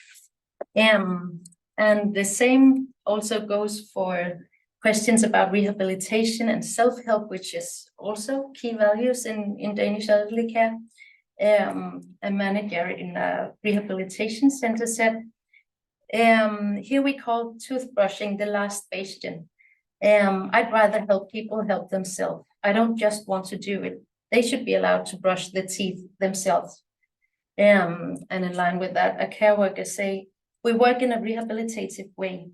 And the same also goes for questions about rehabilitation and self-help, which is also key values in Danish elderly care. A manager in a rehabilitation center said, here we call toothbrushing the last bastion. I'd rather help people help themselves. I don't just want to do it. They should be allowed to brush their teeth themselves. And in line with that, a care worker say, we work in a rehabilitative way.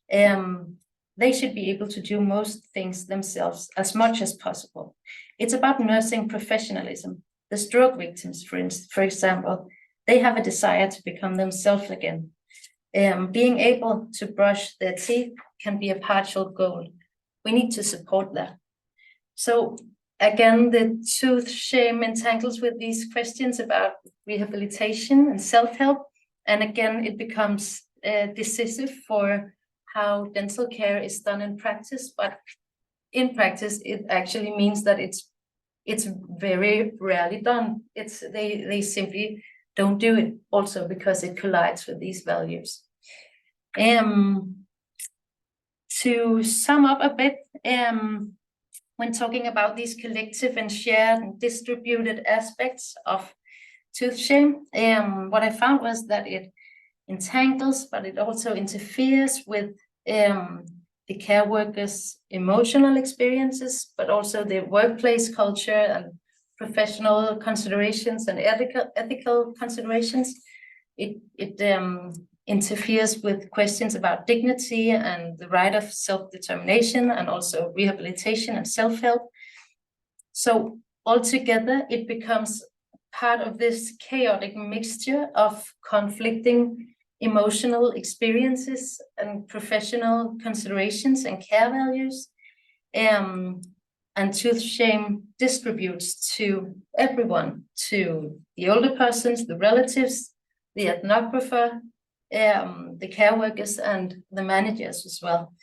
They should be able to do most things themselves as much as possible. It's about nursing professionalism. The stroke victims, for example, they have a desire to become themselves again. Being able to brush their teeth can be a partial goal. We need to support that. So again, the tooth shame entangles with these questions about rehabilitation and self-help. And again, it becomes decisive for how dental care is done in practice. But in practice, it actually means that it's very rarely done. They simply don't do it, also because it collides with these values. To sum up a bit, when talking about these collective and shared and distributed aspects of tooth shame, what I found was that it entangles, but it also interferes with the care workers' emotional experiences, but also the workplace culture and professional considerations and ethical considerations. It interferes with questions about dignity and the right of self-determination, and also rehabilitation and self-help. So altogether, it becomes part of this chaotic mixture of conflicting emotional experiences and professional considerations and care values. And tooth shame distributes to everyone, to the older persons, the relatives, the ethnographer, the care workers, and the managers as well.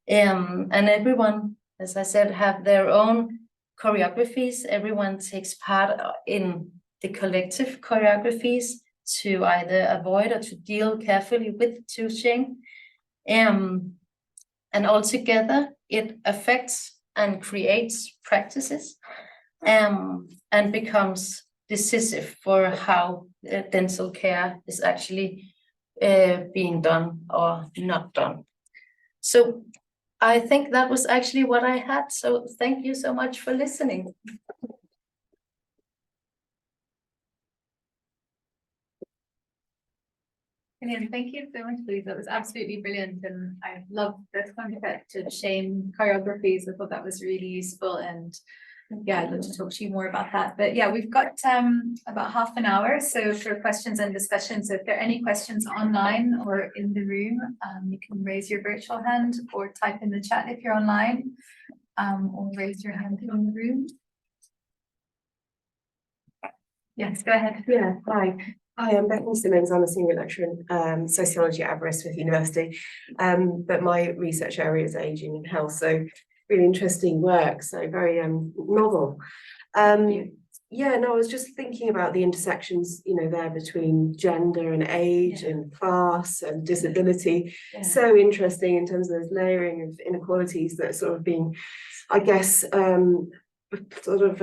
And everyone, as I said, have their own choreographies. Everyone takes part in the collective choreographies to either avoid or to deal carefully with tooth shame. And altogether, it affects and creates practices and becomes decisive for how dental care is actually being done or not done. So I think that was actually what I had. So thank you so much for listening. Brilliant. Thank you so much, Louise. That was absolutely brilliant. And I love this concept of shame choreographies. I thought that was really useful. And yeah, I'd love to talk to you more about that. But yeah, we've got about half an hour. So for questions and discussions, so if there are any questions online or in the room, you can raise your virtual hand or type in the chat if you're online, or raise your hand in the room. Yes, go ahead. Yeah, hi. Hi, I'm Bethany Simmons. I'm a senior lecturer in sociology at Aberystwyth University, but my research area is ageing and health, so really interesting work, so very novel. Yeah, no, I was just thinking about the intersections, you know, there between gender and age and class and disability. So interesting in terms of those layering of inequalities that are sort of being, I guess, sort of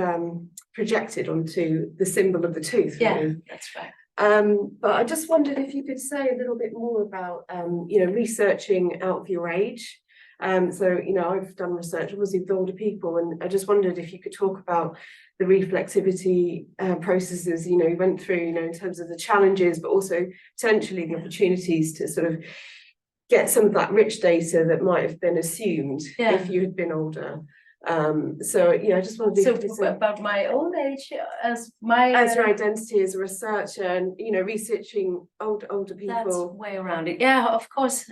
projected onto the symbol of the tooth. Yeah, that's right. But I just wondered if you could say a little bit more about, you know, researching out of your age. So, you know, I've done research obviously with older people, and I just wondered if you could talk about the reflexivity processes, you know, you went through, you know, in terms of the challenges, but also potentially the opportunities to sort of get some of that rich data that might have been assumed if you had been older. So yeah, I just want to do So about my own age, as my as your identity as a researcher and researching older that's people. way around it. Yeah, of course.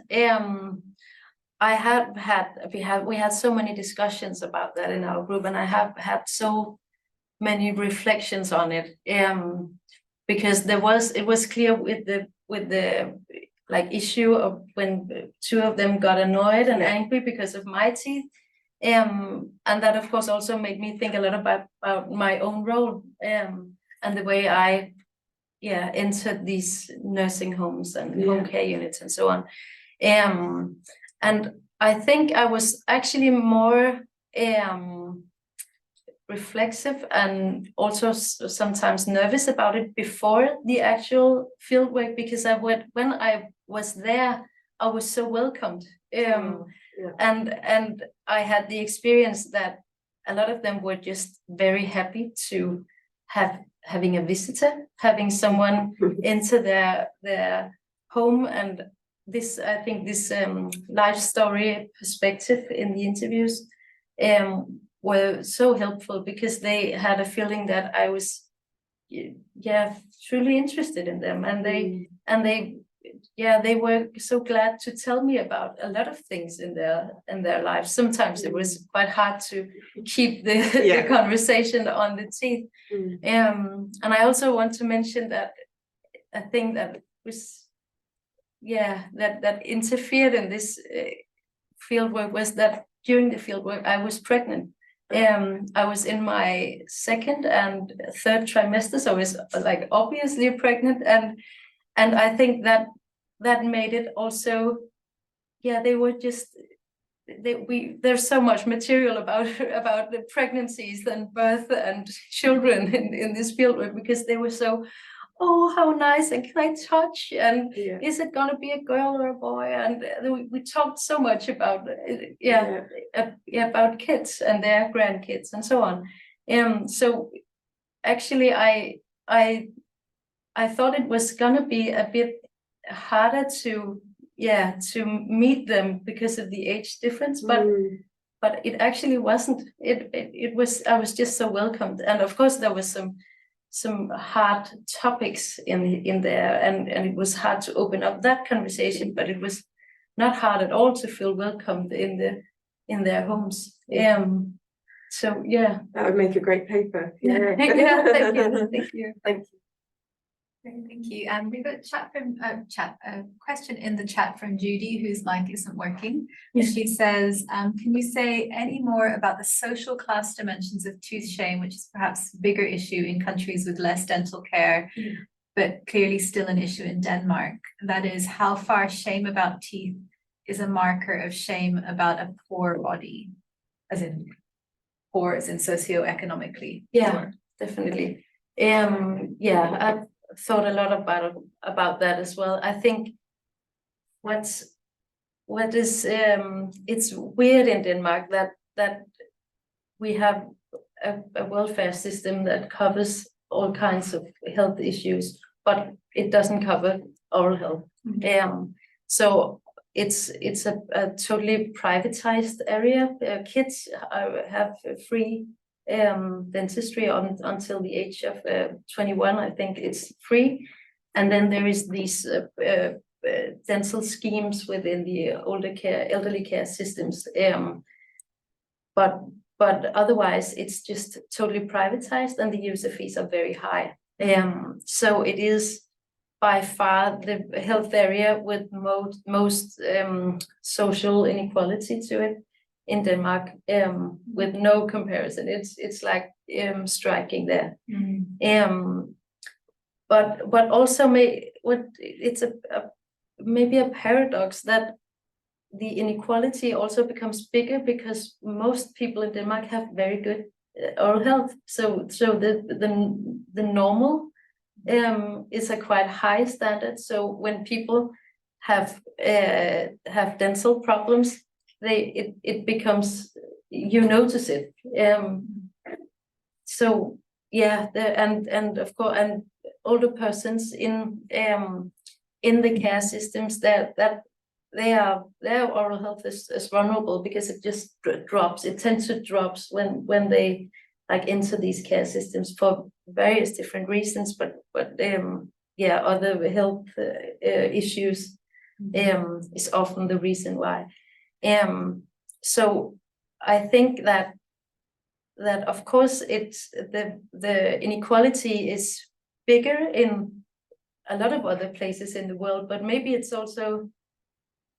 We had so many discussions about that in our group, and I have had so many reflections on it. Because it was clear with the like issue of when two of them got annoyed and angry because of my teeth. And that of course also made me think a lot about my own role, and the way I entered these nursing homes and home care units and so on. And I think I was actually more reflexive and also sometimes nervous about it before the actual fieldwork, because when I was there, I was so welcomed. And I had the experience that a lot of them were just very happy to having a visitor, having someone into their home. And this, I think, this life story perspective in the interviews were so helpful, because they had a feeling that I was truly interested in them, and they were so glad to tell me about a lot of things in their lives. Sometimes it was quite hard to keep the conversation on the teeth. And I also want to mention that a thing that was that interfered in this fieldwork was that during the fieldwork I was pregnant. I was in my second and third trimester, so I was like obviously pregnant, and I think that made it also, they were just, there's so much material about the pregnancies and birth and children in this fieldwork, because they were so, oh, how nice, and can I touch, and is it gonna be a girl or a boy? And we talked so much about about kids and their grandkids and so on. So actually I thought it was gonna be a bit harder to meet them because of the age difference, but it actually wasn't. It was, I was just so welcomed, and of course there was some hard topics in there, and it was hard to open up that conversation, but it was not hard at all to feel welcomed in their homes. So that would make a great paper. Thank you. Great, thank you. We've got a question in the chat from Judy, whose mic isn't working. And she says, can you say any more about the social class dimensions of tooth shame, which is perhaps a bigger issue in countries with less dental care, but clearly still an issue in Denmark? That is, how far shame about teeth is a marker of shame about a poor body, as in poor as in socioeconomically? Yeah, definitely. I've thought a lot about that as well. I think what is it's weird in Denmark that we have a welfare system that covers all kinds of health issues, but it doesn't cover oral health. So it's a totally privatized area. Kids have free dentistry until the age of 21. I think it's free, and then there is these dental schemes within the elderly care systems, but otherwise it's just totally privatized, and the user fees are very high. So it is by far the health area with most social inequality to it in Denmark, with no comparison. It's like striking there. But also it's maybe a paradox that the inequality also becomes bigger because most people in Denmark have very good oral health. So the normal is a quite high standard. So when people have dental problems, it becomes, you notice it. So and of course, and older persons in the care systems, that their oral health is vulnerable because it just drops. It tends to drops when they like enter these care systems for various different reasons, but other health issues is often the reason why. So I think that of course it's the inequality is bigger in a lot of other places in the world, but maybe it's also,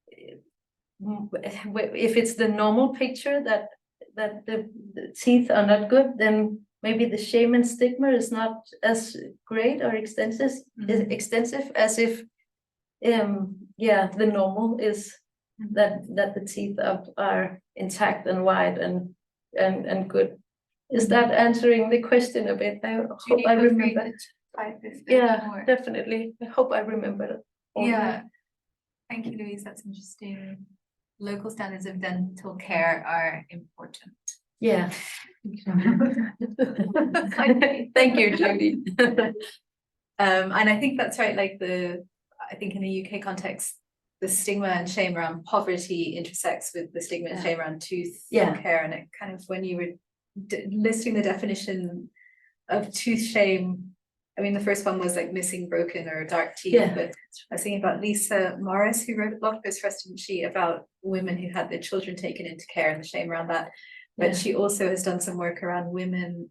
if it's the normal picture that the teeth are not good, then maybe the shame and stigma is not as great or extensive as if the normal is that the teeth are intact and white and good. Is that answering the question a bit? I hope I remember. Yeah, definitely. I hope I remember it. Yeah. Thank you, Louise. That's interesting. Local standards of dental care are important. Yeah. Thank you, Judy. And I think that's right. Like I think in the UK context, the stigma and shame around poverty intersects with the stigma and shame around tooth care. And it kind of, when you were listing the definition of tooth shame, I mean, the first one was like missing, broken, or dark teeth, but I was thinking about Lisa Morris, who wrote a blog post for us, didn't she, about women who had their children taken into care and the shame around that. But she also has done some work around women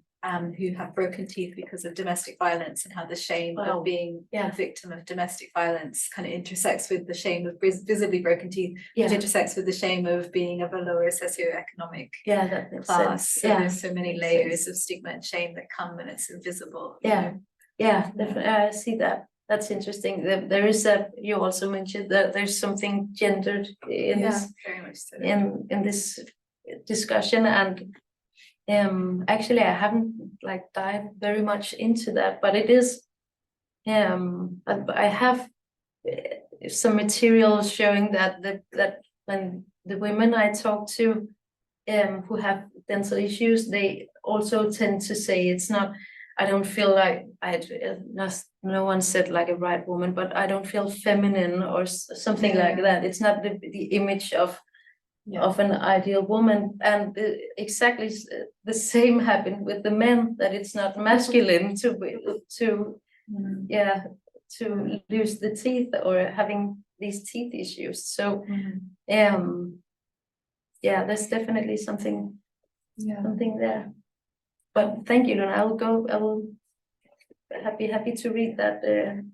who have broken teeth because of domestic violence, and how the shame of being a victim of domestic violence kind of intersects with the shame of visibly broken teeth, which intersects with the shame of being of a lower socioeconomic class. So there's so many layers of stigma and shame that come when it's invisible. Yeah, definitely. I see that. That's interesting. There is you also mentioned that there's something gendered in this, very much so. in this discussion, and actually I haven't like dived very much into that, but it is I have some material showing that when the women I talk to who have dental issues, they also tend to say it's not, I don't feel like no one said like a right woman, but I don't feel feminine or something like that. It's not the image of an ideal woman, and exactly the same happened with the men, that it's not masculine to lose the teeth or having these teeth issues. So there's definitely something there. But thank you, Luna. I will happy to read that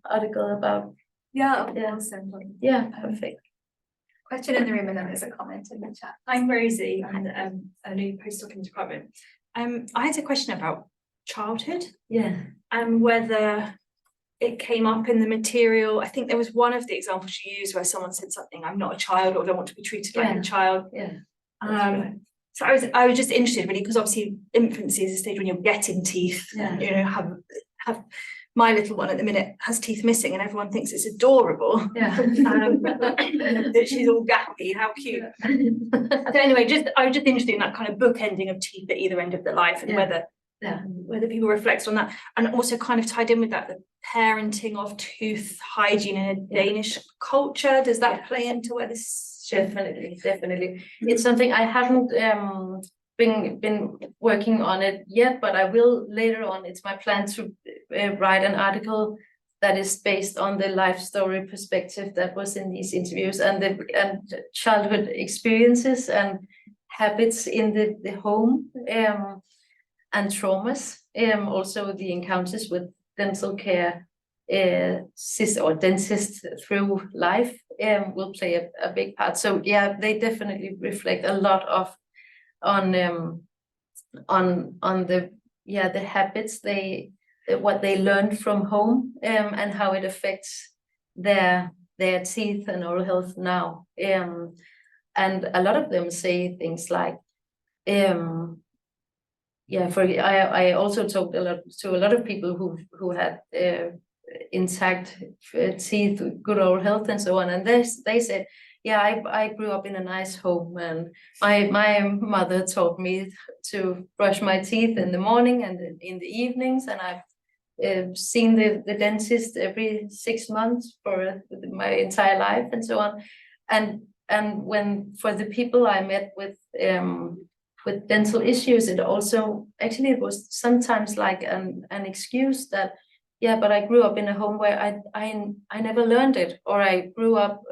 article about. Awesome. Perfect. Question in the room, and then there's a comment in the chat. I'm Rosie, and a new postdoc in the department. I had a question about childhood. And whether it came up in the material. I think there was one of the examples you used where someone said something, I'm not a child, or don't want to be treated like a child. So I was just interested really, because obviously infancy is a stage when you're getting teeth. You know, have my little one at the minute has teeth missing, and everyone thinks it's adorable. That she's all gappy, how cute. So anyway, I was just interested in that kind of bookending of teeth at either end of the life, and whether people reflect on that, and also kind of tied in with that, the parenting of tooth hygiene in a Danish culture. Does that play into where this? Definitely. It's something I haven't been working on it yet, but I will later on. It's my plan to write an article that is based on the life story perspective that was in these interviews, and childhood experiences and habits in the home, and traumas, also the encounters with dental care or dentist through life will play a big part. So they definitely reflect a lot on the habits what they learned from home, and how it affects their teeth and oral health now. And a lot of them say things like I also talked to a lot of people who had intact teeth, good oral health, and so on, and they said, I grew up in a nice home, and my mother taught me to brush my teeth in the morning and in the evenings, and I've seen the dentist every 6 months for my entire life, and so on. and when for the people I met with dental issues, it also actually it was sometimes like an excuse that, yeah, but I grew up in a home where I never learned it, or I grew up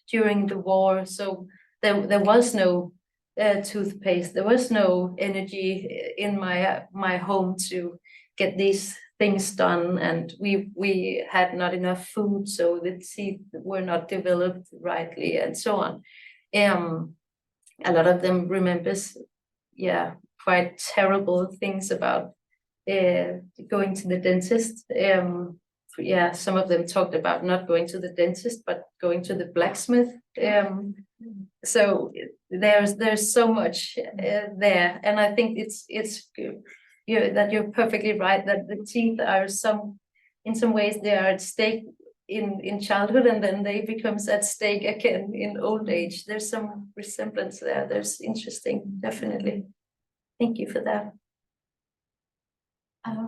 during the war, so there was no toothpaste, there was no energy in my home to get these things done, and we had not enough food, so the teeth were not developed rightly, and so on. A lot of them remembers, yeah, quite terrible things about going to the dentist. Yeah, some of them talked about not going to the dentist, but going to the blacksmith. So there's so much there, and I think it's that you're perfectly right that the teeth are in some ways they are at stake in childhood, and then they becomes at stake again in old age. There's some resemblance there. There's interesting, definitely. Thank you for that.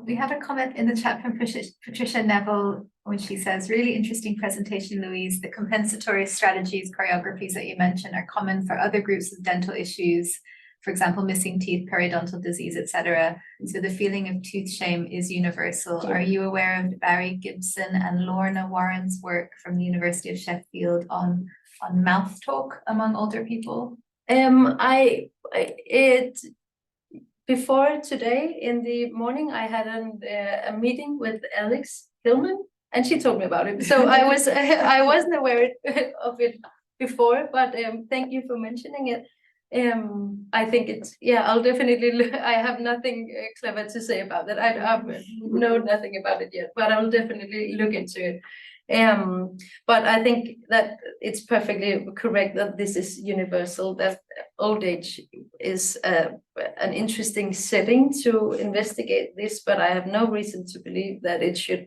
We have a comment in the chat from Patricia Neville, when she says, really interesting presentation, Louise. The compensatory strategies, choreographies that you mentioned are common for other groups of dental issues, for example, missing teeth, periodontal disease, etc. So the feeling of tooth shame is universal. Are you aware of Barry Gibson and Lorna Warren's work from the University of Sheffield on mouth talk among older people? Before today in the morning, I had a meeting with Alex Hillman, and she told me about it. So I wasn't aware of it before, but thank you for mentioning it. I think it's, yeah, I'll definitely I have nothing clever to say about that. I know nothing about it yet, but I'll definitely look into it. But I think that it's perfectly correct that this is universal, that old age is an interesting setting to investigate this, but I have no reason to believe that it should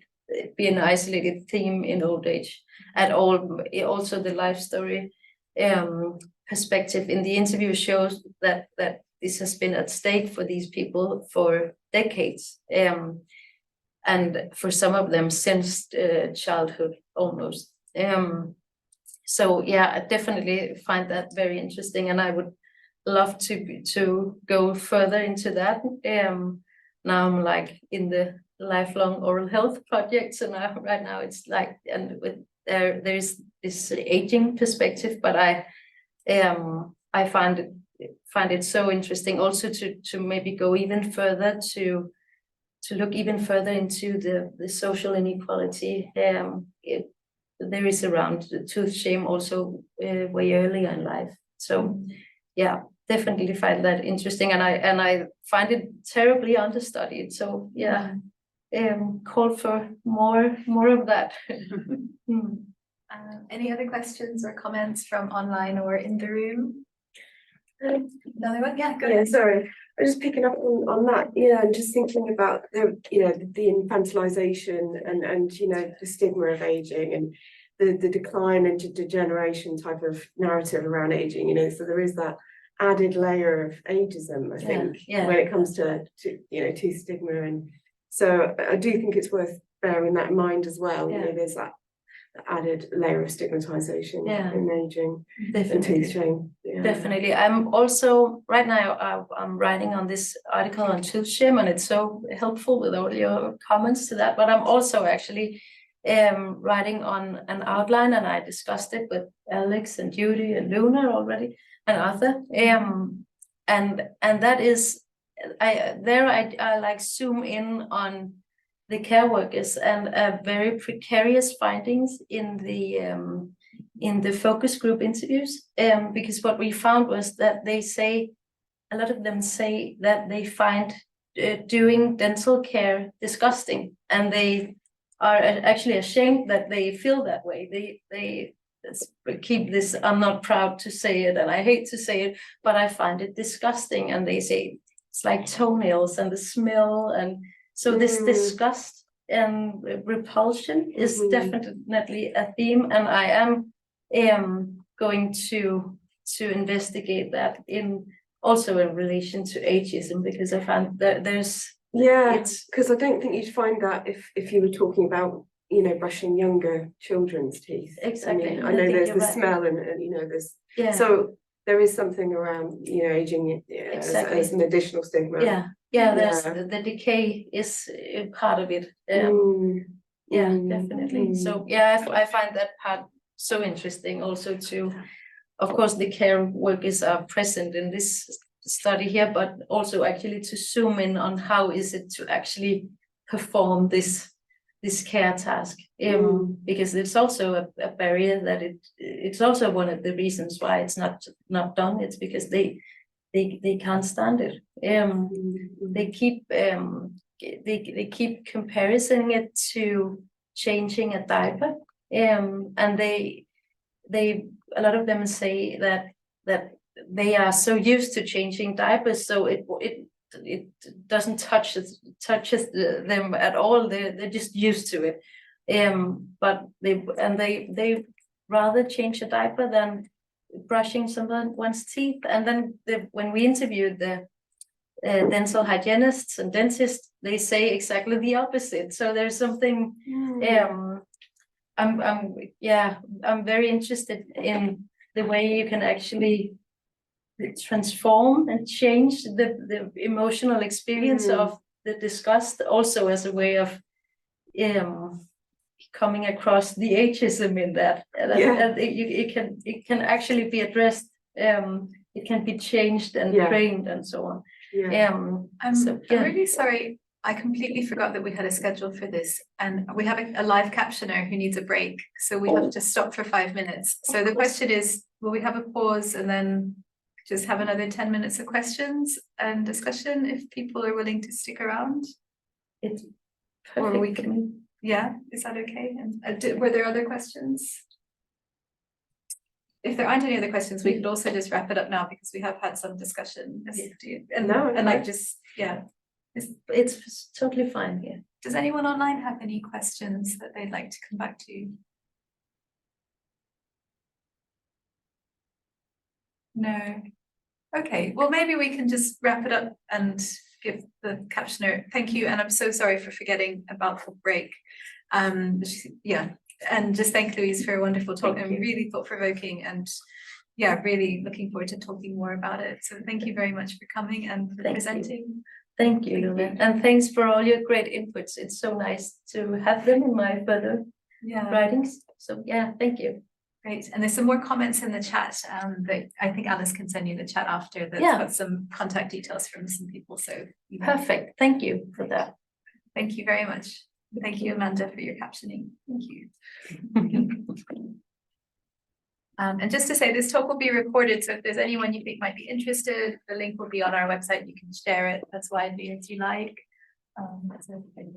be an isolated theme in old age at all. Also, the life story perspective in the interview shows that this has been at stake for these people for decades. And for some of them since childhood almost. So yeah, I definitely find that very interesting, and I would love to go further into that. Now I'm like in the lifelong oral health project, so now right now it's like, and with there's this aging perspective, but I find it so interesting also to maybe go even further to look even further into the social inequality there is around the tooth shame also way earlier in life. So yeah, definitely find that interesting, and I find it terribly understudied. So yeah, call for more of that. Any other questions or comments from online or in the room? Another one? Yeah, go ahead. Sorry. I'm just picking up on that, and just thinking about the infantilization and the stigma of aging and the decline and degeneration type of narrative around aging, so there is that added layer of ageism, I think, when it comes to tooth stigma, and so I do think it's worth bearing that in mind as well. There's that added layer of stigmatization in aging and tooth shame. Definitely. I'm also right now I'm writing on this article on tooth shame, and it's so helpful with all your comments to that, but I'm also actually writing on an outline, and I discussed it with Alex and Judy and Luna already, and Arthur, and that is I like zoom in on the care workers and very precarious findings in the focus group interviews, because what we found was that a lot of them say that they find doing dental care disgusting, and they are actually ashamed that they feel that way. They keep this, I'm not proud to say it and I hate to say it, but I find it disgusting, and they say it's like toenails and the smell, and so this disgust and repulsion is definitely a theme, and I am going to investigate that also in relation to ageism, because I found that there's because I don't think you'd find that if you were talking about you know, brushing younger children's teeth. Exactly. I mean, I I know think there's you're the right. smell and you know, there's, Yeah. so there is something around, you know, aging Exactly. as an additional stigma. Yeah, there's Yeah. the decay is a part of it. Mm, Yeah, mm, definitely. mm. So yeah, I find that part so interesting also to, of course, the care workers are present in this study here, but also actually to zoom in on how is it to actually perform this care task. Because it's also a barrier that it's also one of the reasons why it's not done. It's because they can't stand it. They keep they keep comparing it to changing a diaper. And they a lot of them say that they are so used to changing diapers, so it doesn't touches them at all. They're just used to it. But they rather change a diaper than brushing someone's teeth. And then when we interviewed the dental hygienists and dentists, they say exactly the opposite. So there's something. I'm very interested in the way you can actually transform and change the emotional experience of the disgust, also as a way of coming across the ageism in that. And it can actually be addressed. It can be changed and trained and so on. I'm really sorry. I completely forgot that we had a schedule for this, and we have a live captioner who needs a break, so we have to stop for 5 minutes. So the question is, will we have a pause and then just have another 10 minutes of questions and discussion if people are willing to stick around? It's or we perfect. can, yeah, is that okay? And were there other questions? If there aren't any other questions, we could also just wrap it up now, because we have had some discussion. It's totally fine here. Does anyone online have any questions that they'd like to come back to? No. Okay, well, maybe we can just wrap it up and give the captioner thank you. And I'm so sorry for forgetting about the break. And just thank Louise for a wonderful talk and really thought-provoking, and really looking forward to talking more about it. So thank you very much for coming and for presenting. Thank you, Luna. And thanks for all your great inputs. It's so nice to have them in my further writings. So thank you. Great. And there's some more comments in the chat that I think Alice can send you the chat after. That's got some contact details from some people. So perfect. Thank you for that. Thank you very much. Thank you, Amanda, for your captioning. Thank you. And just to say, this talk will be recorded, so if there's anyone you think might be interested, the link will be on our website. You can share it as widely as you like. That's everything.